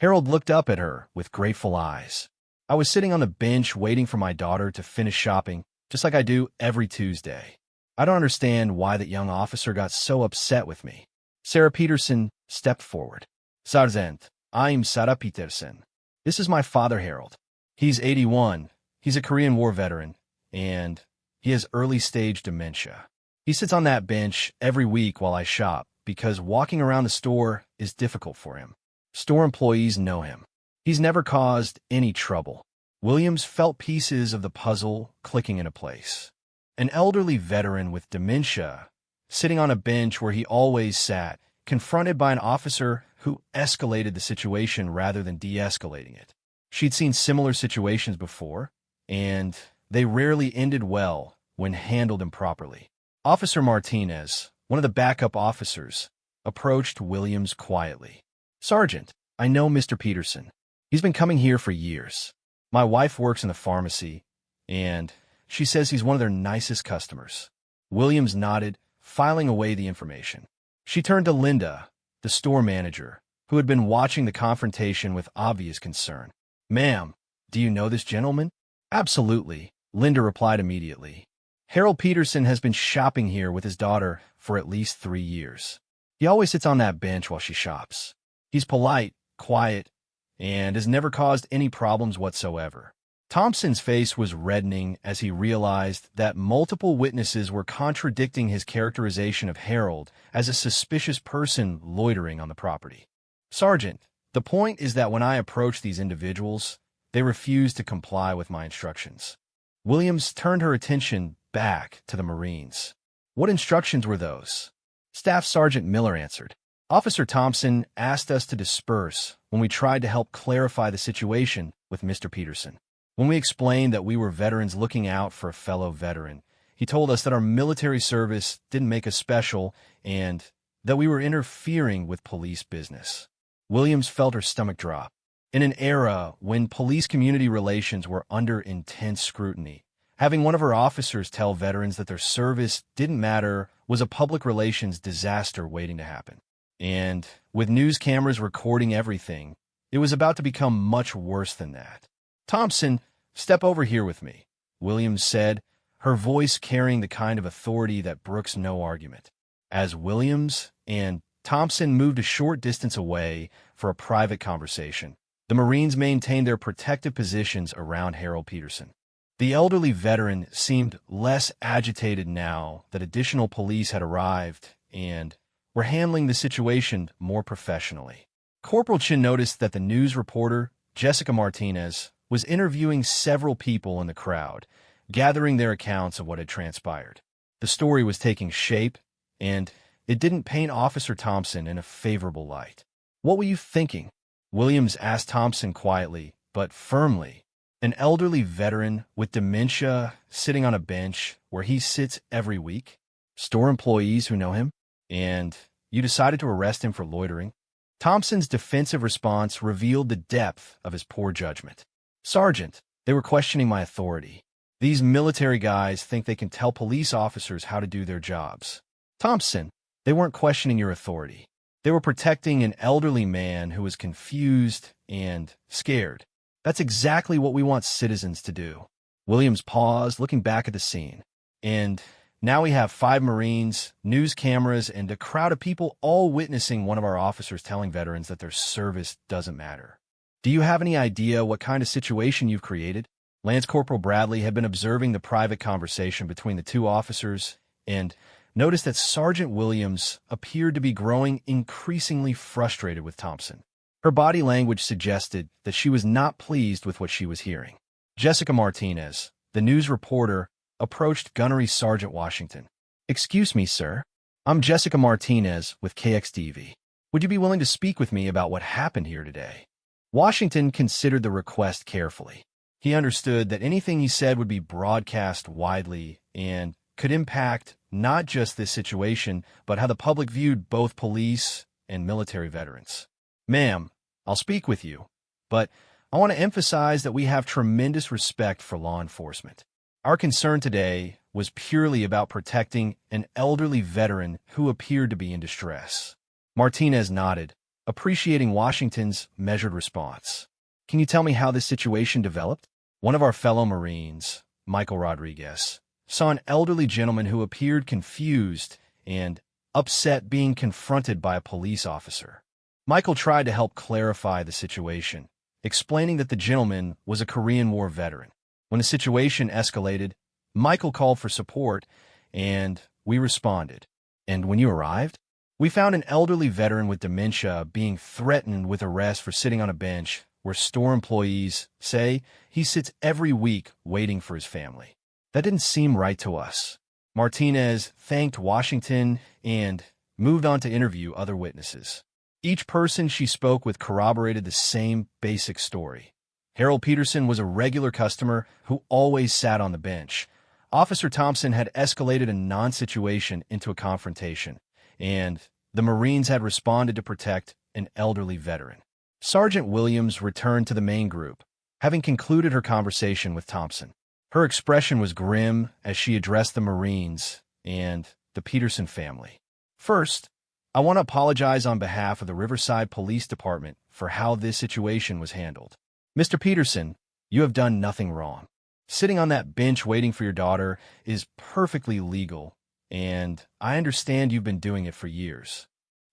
Harold looked up at her with grateful eyes. "I was sitting on the bench waiting for my daughter to finish shopping, just like I do every Tuesday. I don't understand why that young officer got so upset with me." Sarah Peterson stepped forward. "Sergeant, I'm Sarah Peterson. This is my father, Harold. He's 81. He's a Korean War veteran, and he has early-stage dementia. He sits on that bench every week while I shop, because walking around the store is difficult for him. Store employees know him. He's never caused any trouble. Williams felt pieces of the puzzle clicking into place. An elderly veteran with dementia, sitting on a bench where he always sat, confronted by an officer who escalated the situation rather than de-escalating it. She'd seen similar situations before, and they rarely ended well when handled improperly. Officer Martinez, one of the backup officers, approached Williams quietly. "Sergeant, I know Mr. Peterson. He's been coming here for years. My wife works in the pharmacy, and she says he's one of their nicest customers." Williams nodded, filing away the information. She turned to Linda, the store manager, who had been watching the confrontation with obvious concern. "Ma'am, do you know this gentleman?" "Absolutely," Linda replied immediately. "Harold Peterson has been shopping here with his daughter for at least 3 years. He always sits on that bench while she shops. He's polite, quiet, and has never caused any problems whatsoever." Thompson's face was reddening as he realized that multiple witnesses were contradicting his characterization of Harold as a suspicious person loitering on the property. "Sergeant, the point is that when I approach these individuals, they refuse to comply with my instructions." Williams turned her attention back to the Marines. "What instructions were those?" Staff Sergeant Miller answered. "Officer Thompson asked us to disperse when we tried to help clarify the situation with Mr. Peterson. When we explained that we were veterans looking out for a fellow veteran, he told us that our military service didn't make us special and that we were interfering with police business." Williams felt her stomach drop. In an era when police-community relations were under intense scrutiny, having one of her officers tell veterans that their service didn't matter was a public relations disaster waiting to happen. And with news cameras recording everything, it was about to become much worse than that. "Thompson, step over here with me," Williams said, her voice carrying the kind of authority that brooks no argument. As Williams and Thompson moved a short distance away for a private conversation, the Marines maintained their protective positions around Harold Peterson. The elderly veteran seemed less agitated now that additional police had arrived and were handling the situation more professionally. Corporal Chin noticed that the news reporter, Jessica Martinez, was interviewing several people in the crowd, gathering their accounts of what had transpired. The story was taking shape, and it didn't paint Officer Thompson in a favorable light. "What were you thinking?" Williams asked Thompson quietly, but firmly. An elderly veteran with dementia sitting on a bench where he sits every week? Store employees who know him? And you decided to arrest him for loitering? Thompson's defensive response revealed the depth of his poor judgment. "Sergeant, they were questioning my authority. These military guys think they can tell police officers how to do their jobs." "Thompson, they weren't questioning your authority. They were protecting an elderly man who was confused and scared. That's exactly what we want citizens to do." Williams paused, looking back at the scene. "And now we have 5 Marines, news cameras, and a crowd of people all witnessing one of our officers telling veterans that their service doesn't matter. Do you have any idea what kind of situation you've created?" Lance Corporal Bradley had been observing the private conversation between the two officers and noticed that Sergeant Williams appeared to be growing increasingly frustrated with Thompson. Her body language suggested that she was not pleased with what she was hearing. Jessica Martinez, the news reporter, approached Gunnery Sergeant Washington. "Excuse me, sir. I'm Jessica Martinez with KXTV. Would you be willing to speak with me about what happened here today?" Washington considered the request carefully. He understood that anything he said would be broadcast widely and could impact not just this situation, but how the public viewed both police and military veterans. "Ma'am, I'll speak with you, but I want to emphasize that we have tremendous respect for law enforcement. Our concern today was purely about protecting an elderly veteran who appeared to be in distress." Martinez nodded, appreciating Washington's measured response. "Can you tell me how this situation developed?" One of our fellow Marines, Michael Rodriguez, saw an elderly gentleman who appeared confused and upset being confronted by a police officer. Michael tried to help clarify the situation, explaining that the gentleman was a Korean War veteran. When the situation escalated, Michael called for support, and we responded. "And when you arrived?" We found an elderly veteran with dementia being threatened with arrest for sitting on a bench where store employees say he sits every week waiting for his family. That didn't seem right to us. Martinez thanked Washington and moved on to interview other witnesses. Each person she spoke with corroborated the same basic story. Harold Peterson was a regular customer who always sat on the bench. Officer Thompson had escalated a non-situation into a confrontation, and the Marines had responded to protect an elderly veteran. Sergeant Williams returned to the main group, having concluded her conversation with Thompson. Her expression was grim as she addressed the Marines and the Peterson family. First, I want to apologize on behalf of the Riverside Police Department for how this situation was handled. Mr. Peterson, you have done nothing wrong. Sitting on that bench waiting for your daughter is perfectly legal, and I understand you've been doing it for years.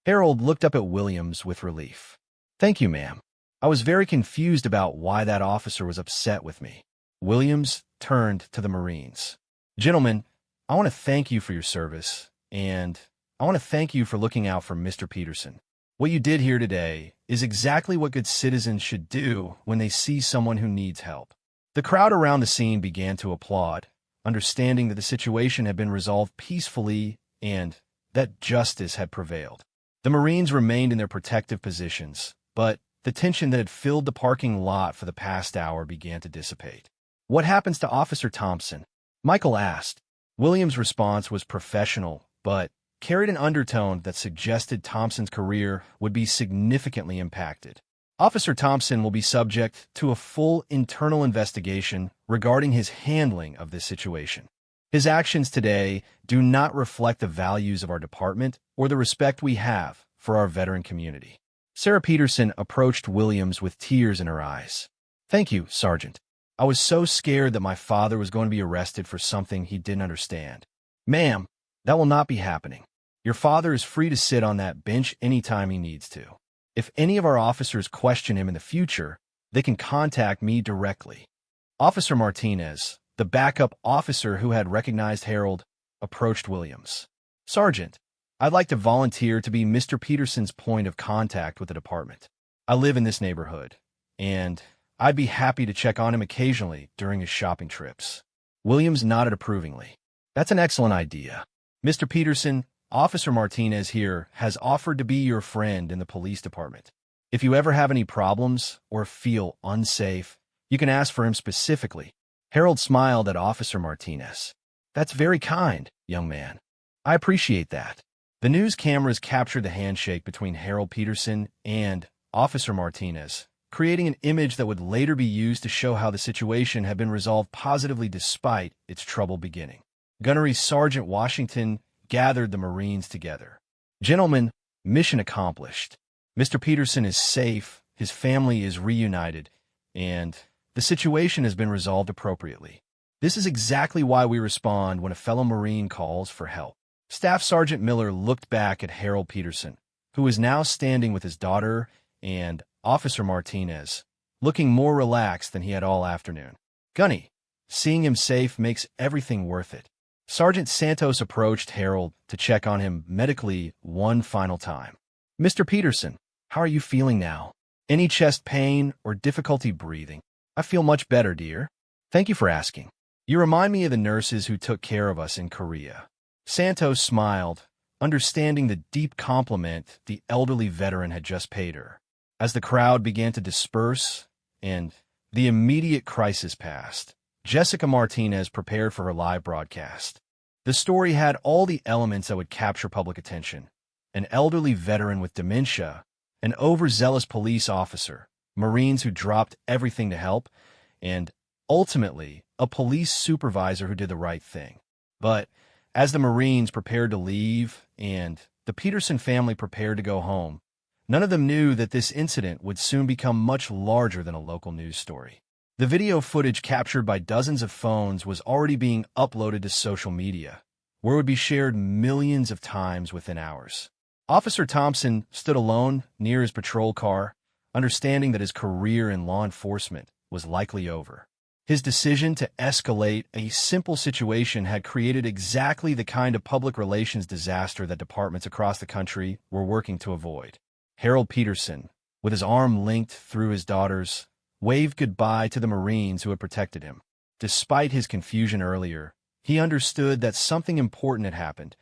Harold looked up at Williams with relief. Thank you, ma'am. I was very confused about why that officer was upset with me. Williams turned to the Marines. Gentlemen, I want to thank you for your service, and I want to thank you for looking out for Mr. Peterson. What you did here today is exactly what good citizens should do when they see someone who needs help. The crowd around the scene began to applaud, understanding that the situation had been resolved peacefully and that justice had prevailed. The Marines remained in their protective positions, but the tension that had filled the parking lot for the past hour began to dissipate. What happens to Officer Thompson? Michael asked. Williams' response was professional, but carried an undertone that suggested Thompson's career would be significantly impacted. Officer Thompson will be subject to a full internal investigation regarding his handling of this situation. His actions today do not reflect the values of our department or the respect we have for our veteran community. Sarah Peterson approached Williams with tears in her eyes. Thank you, Sergeant. I was so scared that my father was going to be arrested for something he didn't understand. Ma'am, that will not be happening. Your father is free to sit on that bench anytime he needs to. If any of our officers question him in the future, they can contact me directly. Officer Martinez, the backup officer who had recognized Harold, approached Williams. Sergeant, I'd like to volunteer to be Mr. Peterson's point of contact with the department. I live in this neighborhood, and I'd be happy to check on him occasionally during his shopping trips. Williams nodded approvingly. That's an excellent idea. Mr. Peterson, Officer Martinez here has offered to be your friend in the police department. If you ever have any problems or feel unsafe, you can ask for him specifically. Harold smiled at Officer Martinez. That's very kind, young man. I appreciate that. The news cameras captured the handshake between Harold Peterson and Officer Martinez, creating an image that would later be used to show how the situation had been resolved positively despite its troubled beginning. Gunnery Sergeant Washington gathered the Marines together. Gentlemen, mission accomplished. Mr. Peterson is safe, his family is reunited, and the situation has been resolved appropriately. This is exactly why we respond when a fellow Marine calls for help. Staff Sergeant Miller looked back at Harold Peterson, who is now standing with his daughter, and Officer Martinez, looking more relaxed than he had all afternoon. Gunny, seeing him safe makes everything worth it. Sergeant Santos approached Harold to check on him medically one final time. Mr. Peterson, how are you feeling now? Any chest pain or difficulty breathing? I feel much better, dear. Thank you for asking. You remind me of the nurses who took care of us in Korea. Santos smiled, understanding the deep compliment the elderly veteran had just paid her. As the crowd began to disperse and the immediate crisis passed, Jessica Martinez prepared for her live broadcast. The story had all the elements that would capture public attention. An elderly veteran with dementia, an overzealous police officer, Marines who dropped everything to help, and, ultimately, a police supervisor who did the right thing. But as the Marines prepared to leave and the Peterson family prepared to go home, none of them knew that this incident would soon become much larger than a local news story. The video footage captured by dozens of phones was already being uploaded to social media, where it would be shared millions of times within hours. Officer Thompson stood alone near his patrol car, understanding that his career in law enforcement was likely over. His decision to escalate a simple situation had created exactly the kind of public relations disaster that departments across the country were working to avoid. Harold Peterson, with his arm linked through his daughter's, waved goodbye to the Marines who had protected him. Despite his confusion earlier, he understood that something important had happened,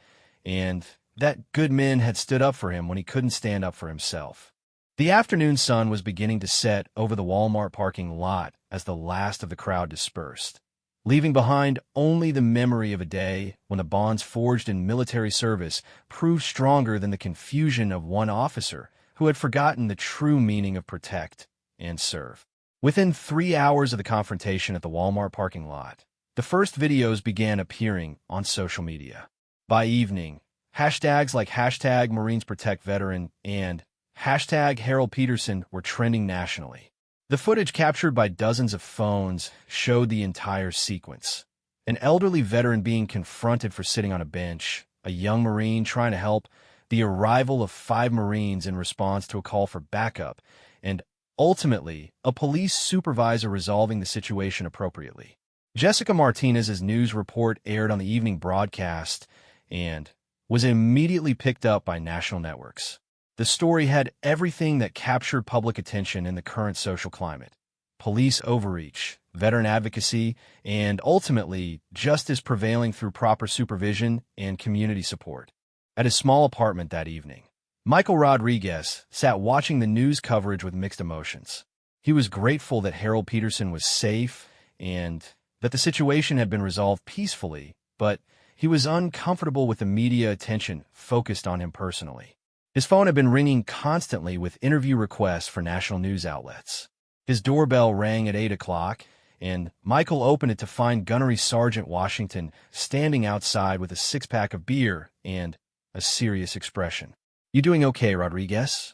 and that good men had stood up for him when he couldn't stand up for himself. The afternoon sun was beginning to set over the Walmart parking lot as the last of the crowd dispersed, leaving behind only the memory of a day when the bonds forged in military service proved stronger than the confusion of one officer who had forgotten the true meaning of protect and serve. Within 3 hours of the confrontation at the Walmart parking lot, the first videos began appearing on social media. By evening, hashtags like hashtag Marines Protect Veteran and hashtag Harold Peterson were trending nationally. The footage captured by dozens of phones showed the entire sequence. An elderly veteran being confronted for sitting on a bench, a young Marine trying to help, the arrival of 5 Marines in response to a call for backup, and ultimately, a police supervisor resolving the situation appropriately. Jessica Martinez's news report aired on the evening broadcast and was immediately picked up by national networks. The story had everything that captured public attention in the current social climate: police overreach, veteran advocacy, and ultimately, justice prevailing through proper supervision and community support. At his small apartment that evening, Michael Rodriguez sat watching the news coverage with mixed emotions. He was grateful that Harold Peterson was safe and that the situation had been resolved peacefully, but he was uncomfortable with the media attention focused on him personally. His phone had been ringing constantly with interview requests for national news outlets. His doorbell rang at 8 o'clock, and Michael opened it to find Gunnery Sergeant Washington standing outside with a 6-pack of beer and a serious expression. "You doing okay, Rodriguez?"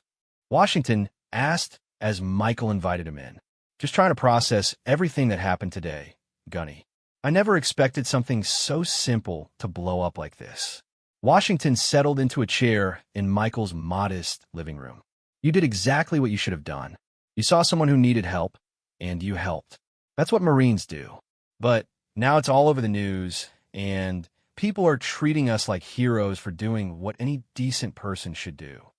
Washington asked as Michael invited him in. "Just trying to process everything that happened today, Gunny. I never expected something so simple to blow up like this." Washington settled into a chair in Michael's modest living room. "You did exactly what you should have done. You saw someone who needed help, and you helped. That's what Marines do. But now it's all over the news, and people are treating us like heroes for doing what any decent person should do."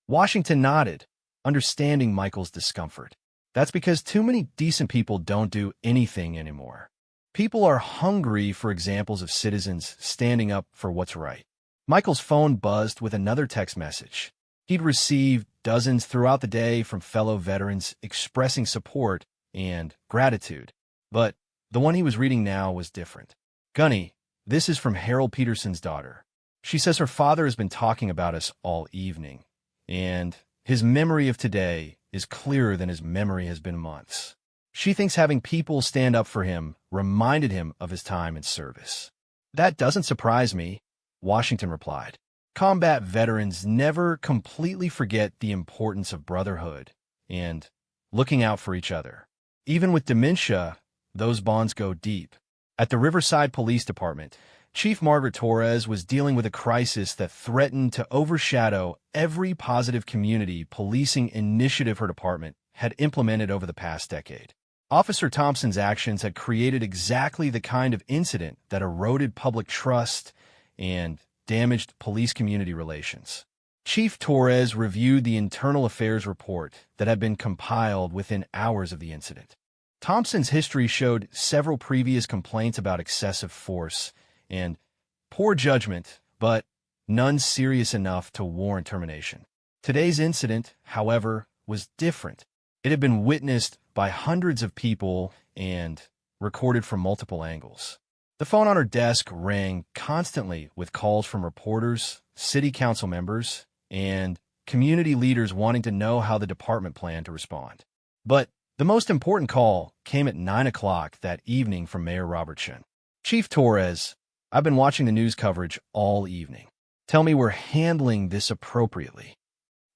Washington nodded, understanding Michael's discomfort. "That's because too many decent people don't do anything anymore. People are hungry for examples of citizens standing up for what's right." Michael's phone buzzed with another text message. He'd received dozens throughout the day from fellow veterans expressing support and gratitude, but the one he was reading now was different. "Gunny, this is from Harold Peterson's daughter. She says her father has been talking about us all evening, and his memory of today is clearer than his memory has been in months. She thinks having people stand up for him reminded him of his time in service." "That doesn't surprise me," Washington replied. "Combat veterans never completely forget the importance of brotherhood and looking out for each other. Even with dementia, those bonds go deep." At the Riverside Police Department, Chief Margaret Torres was dealing with a crisis that threatened to overshadow every positive community policing initiative her department had implemented over the past decade. Officer Thompson's actions had created exactly the kind of incident that eroded public trust and damaged police-community relations. Chief Torres reviewed the internal affairs report that had been compiled within hours of the incident. Thompson's history showed several previous complaints about excessive force and poor judgment, but none serious enough to warrant termination. Today's incident, however, was different. It had been witnessed by hundreds of people and recorded from multiple angles. The phone on her desk rang constantly with calls from reporters, city council members, and community leaders wanting to know how the department planned to respond. But the most important call came at 9 o'clock that evening from Mayor Robertson. "Chief Torres, I've been watching the news coverage all evening. Tell me we're handling this appropriately."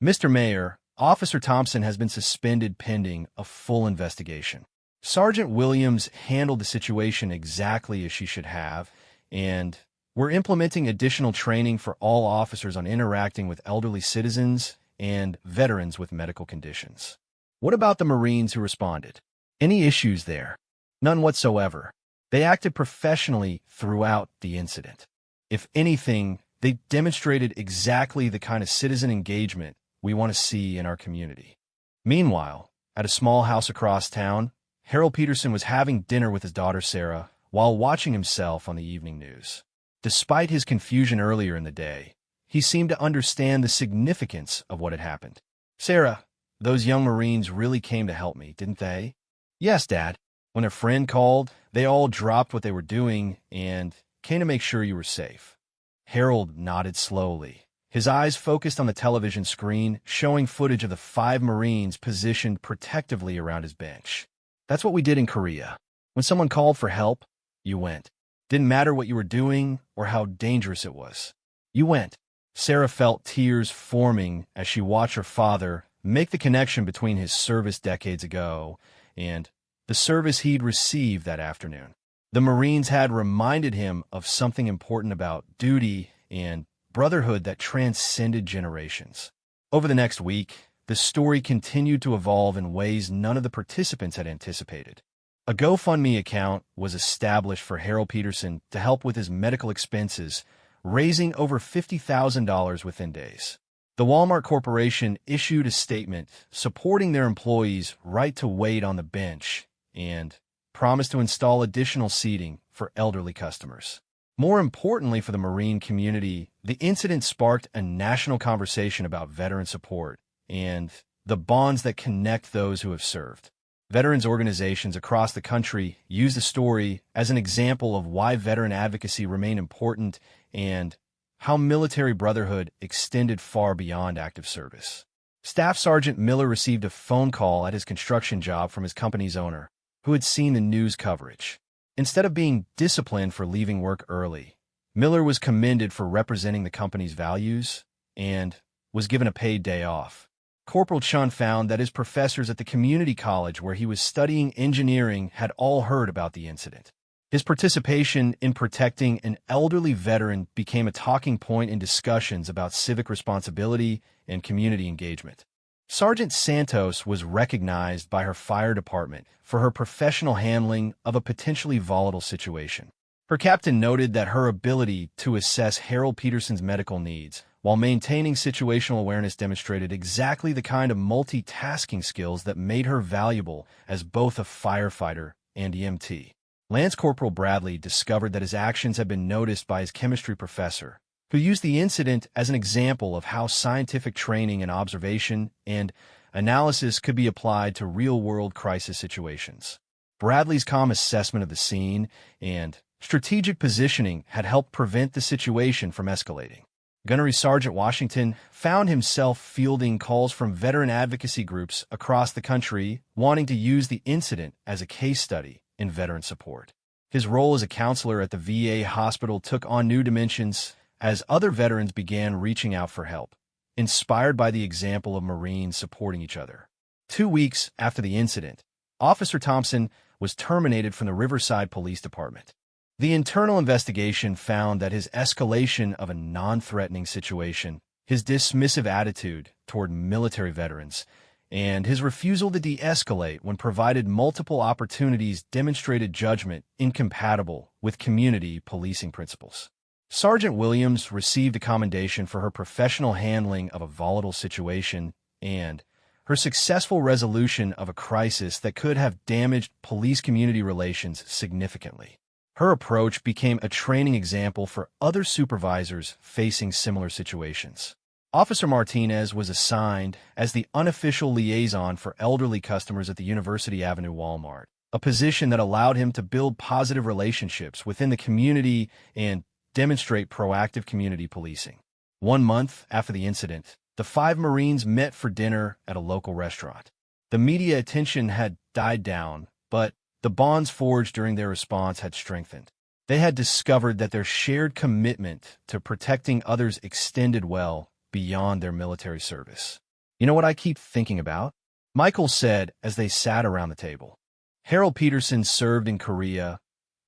"Mr. Mayor, Officer Thompson has been suspended pending a full investigation. Sergeant Williams handled the situation exactly as she should have, and we're implementing additional training for all officers on interacting with elderly citizens and veterans with medical conditions." "What about the Marines who responded? Any issues there?" None whatsoever. They acted professionally throughout the incident. If anything, they demonstrated exactly the kind of citizen engagement we want to see in our community. Meanwhile, at a small house across town, Harold Peterson was having dinner with his daughter Sarah while watching himself on the evening news. Despite his confusion earlier in the day, he seemed to understand the significance of what had happened. "Sarah, those young Marines really came to help me, didn't they?" "Yes, Dad. When their friend called, they all dropped what they were doing and came to make sure you were safe." Harold nodded slowly, his eyes focused on the television screen, showing footage of the 5 Marines positioned protectively around his bench. "That's what we did in Korea. When someone called for help, you went. Didn't matter what you were doing or how dangerous it was. You went." Sarah felt tears forming as she watched her father make the connection between his service decades ago and the service he'd received that afternoon. The Marines had reminded him of something important about duty and brotherhood that transcended generations. Over the next week, the story continued to evolve in ways none of the participants had anticipated. A GoFundMe account was established for Harold Peterson to help with his medical expenses, raising over $50,000 within days. The Walmart Corporation issued a statement supporting their employees' right to wait on the bench and promised to install additional seating for elderly customers. More importantly for the Marine community, the incident sparked a national conversation about veteran support and the bonds that connect those who have served. Veterans organizations across the country use the story as an example of why veteran advocacy remained important and how military brotherhood extended far beyond active service. Staff Sergeant Miller received a phone call at his construction job from his company's owner, who had seen the news coverage. Instead of being disciplined for leaving work early, Miller was commended for representing the company's values and was given a paid day off. Corporal Chun found that his professors at the community college where he was studying engineering had all heard about the incident. His participation in protecting an elderly veteran became a talking point in discussions about civic responsibility and community engagement. Sergeant Santos was recognized by her fire department for her professional handling of a potentially volatile situation. Her captain noted that her ability to assess Harold Peterson's medical needs while maintaining situational awareness demonstrated exactly the kind of multitasking skills that made her valuable as both a firefighter and EMT. Lance Corporal Bradley discovered that his actions had been noticed by his chemistry professor, who used the incident as an example of how scientific training and observation and analysis could be applied to real-world crisis situations. Bradley's calm assessment of the scene and strategic positioning had helped prevent the situation from escalating. Gunnery Sergeant Washington found himself fielding calls from veteran advocacy groups across the country wanting to use the incident as a case study in veteran support. His role as a counselor at the VA hospital took on new dimensions as other veterans began reaching out for help, inspired by the example of Marines supporting each other. 2 weeks after the incident, Officer Thompson was terminated from the Riverside Police Department. The internal investigation found that his escalation of a non-threatening situation, his dismissive attitude toward military veterans, and his refusal to de-escalate when provided multiple opportunities demonstrated judgment incompatible with community policing principles. Sergeant Williams received a commendation for her professional handling of a volatile situation and her successful resolution of a crisis that could have damaged police-community relations significantly. Her approach became a training example for other supervisors facing similar situations. Officer Martinez was assigned as the unofficial liaison for elderly customers at the University Avenue Walmart, a position that allowed him to build positive relationships within the community and demonstrate proactive community policing. 1 month after the incident, the 5 Marines met for dinner at a local restaurant. The media attention had died down, but the bonds forged during their response had strengthened. They had discovered that their shared commitment to protecting others extended well beyond their military service. "You know what I keep thinking about?" Michael said as they sat around the table. Harold Peterson served in Korea,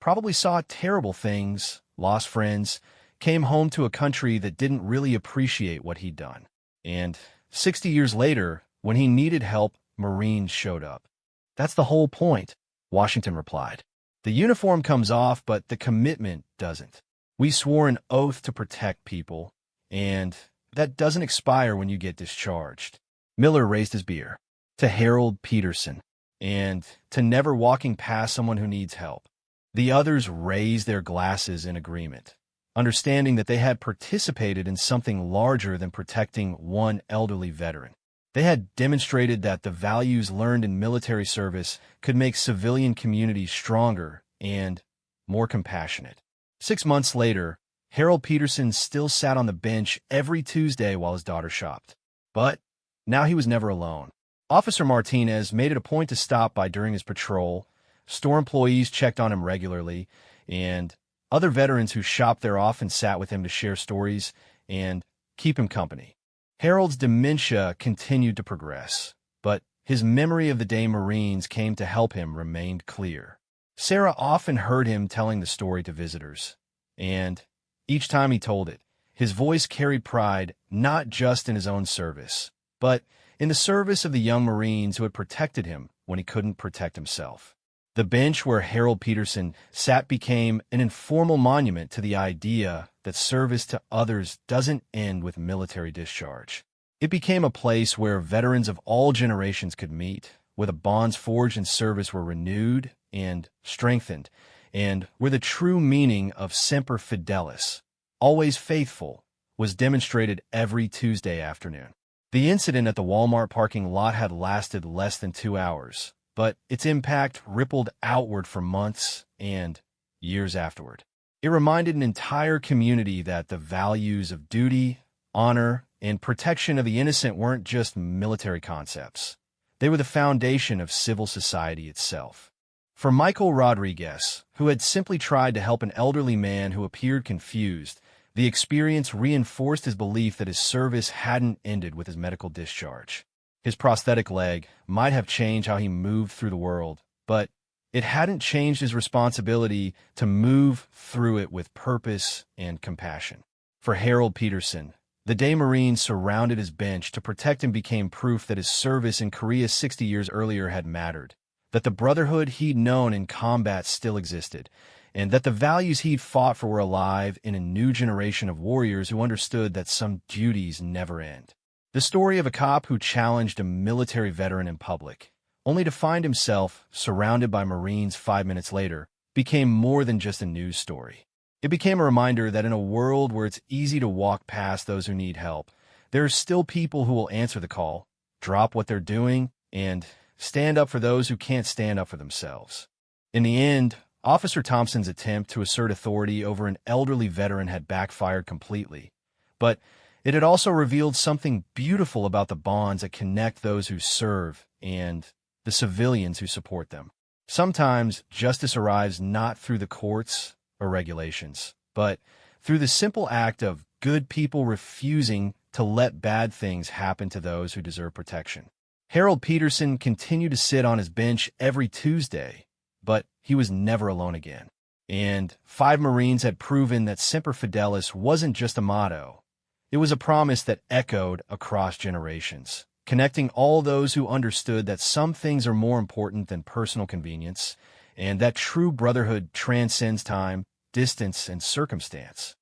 probably saw terrible things, lost friends, came home to a country that didn't really appreciate what he'd done. And 60 years later, when he needed help, Marines showed up. That's the whole point. Washington replied. The uniform comes off, but the commitment doesn't. We swore an oath to protect people, and that doesn't expire when you get discharged. Miller raised his beer. To Harold Peterson, and to never walking past someone who needs help. The others raised their glasses in agreement, understanding that they had participated in something larger than protecting one elderly veteran. They had demonstrated that the values learned in military service could make civilian communities stronger and more compassionate. 6 months later, Harold Peterson still sat on the bench every Tuesday while his daughter shopped. But now he was never alone. Officer Martinez made it a point to stop by during his patrol. Store employees checked on him regularly, and other veterans who shopped there often sat with him to share stories and keep him company. Harold's dementia continued to progress, but his memory of the day Marines came to help him remained clear. Sarah often heard him telling the story to visitors, and each time he told it, his voice carried pride not just in his own service, but in the service of the young Marines who had protected him when he couldn't protect himself. The bench where Harold Peterson sat became an informal monument to the idea that service to others doesn't end with military discharge. It became a place where veterans of all generations could meet, where the bonds forged in service were renewed and strengthened, and where the true meaning of Semper Fidelis, always faithful, was demonstrated every Tuesday afternoon. The incident at the Walmart parking lot had lasted less than 2 hours, but its impact rippled outward for months and years afterward. It reminded an entire community that the values of duty, honor, and protection of the innocent weren't just military concepts. They were the foundation of civil society itself. For Michael Rodriguez, who had simply tried to help an elderly man who appeared confused, the experience reinforced his belief that his service hadn't ended with his medical discharge. His prosthetic leg might have changed how he moved through the world, but it hadn't changed his responsibility to move through it with purpose and compassion. For Harold Peterson, the day Marines surrounded his bench to protect him became proof that his service in Korea 60 years earlier had mattered, that the brotherhood he'd known in combat still existed, and that the values he'd fought for were alive in a new generation of warriors who understood that some duties never end. The story of a cop who challenged a military veteran in public, only to find himself surrounded by Marines 5 minutes later, became more than just a news story. It became a reminder that in a world where it's easy to walk past those who need help, there are still people who will answer the call, drop what they're doing, and stand up for those who can't stand up for themselves. In the end, Officer Thompson's attempt to assert authority over an elderly veteran had backfired completely, but it had also revealed something beautiful about the bonds that connect those who serve and the civilians who support them. Sometimes justice arrives not through the courts or regulations, but through the simple act of good people refusing to let bad things happen to those who deserve protection. Harold Peterson continued to sit on his bench every Tuesday, but he was never alone again. And 5 Marines had proven that Semper Fidelis wasn't just a motto. It was a promise that echoed across generations, connecting all those who understood that some things are more important than personal convenience, and that true brotherhood transcends time, distance, and circumstance.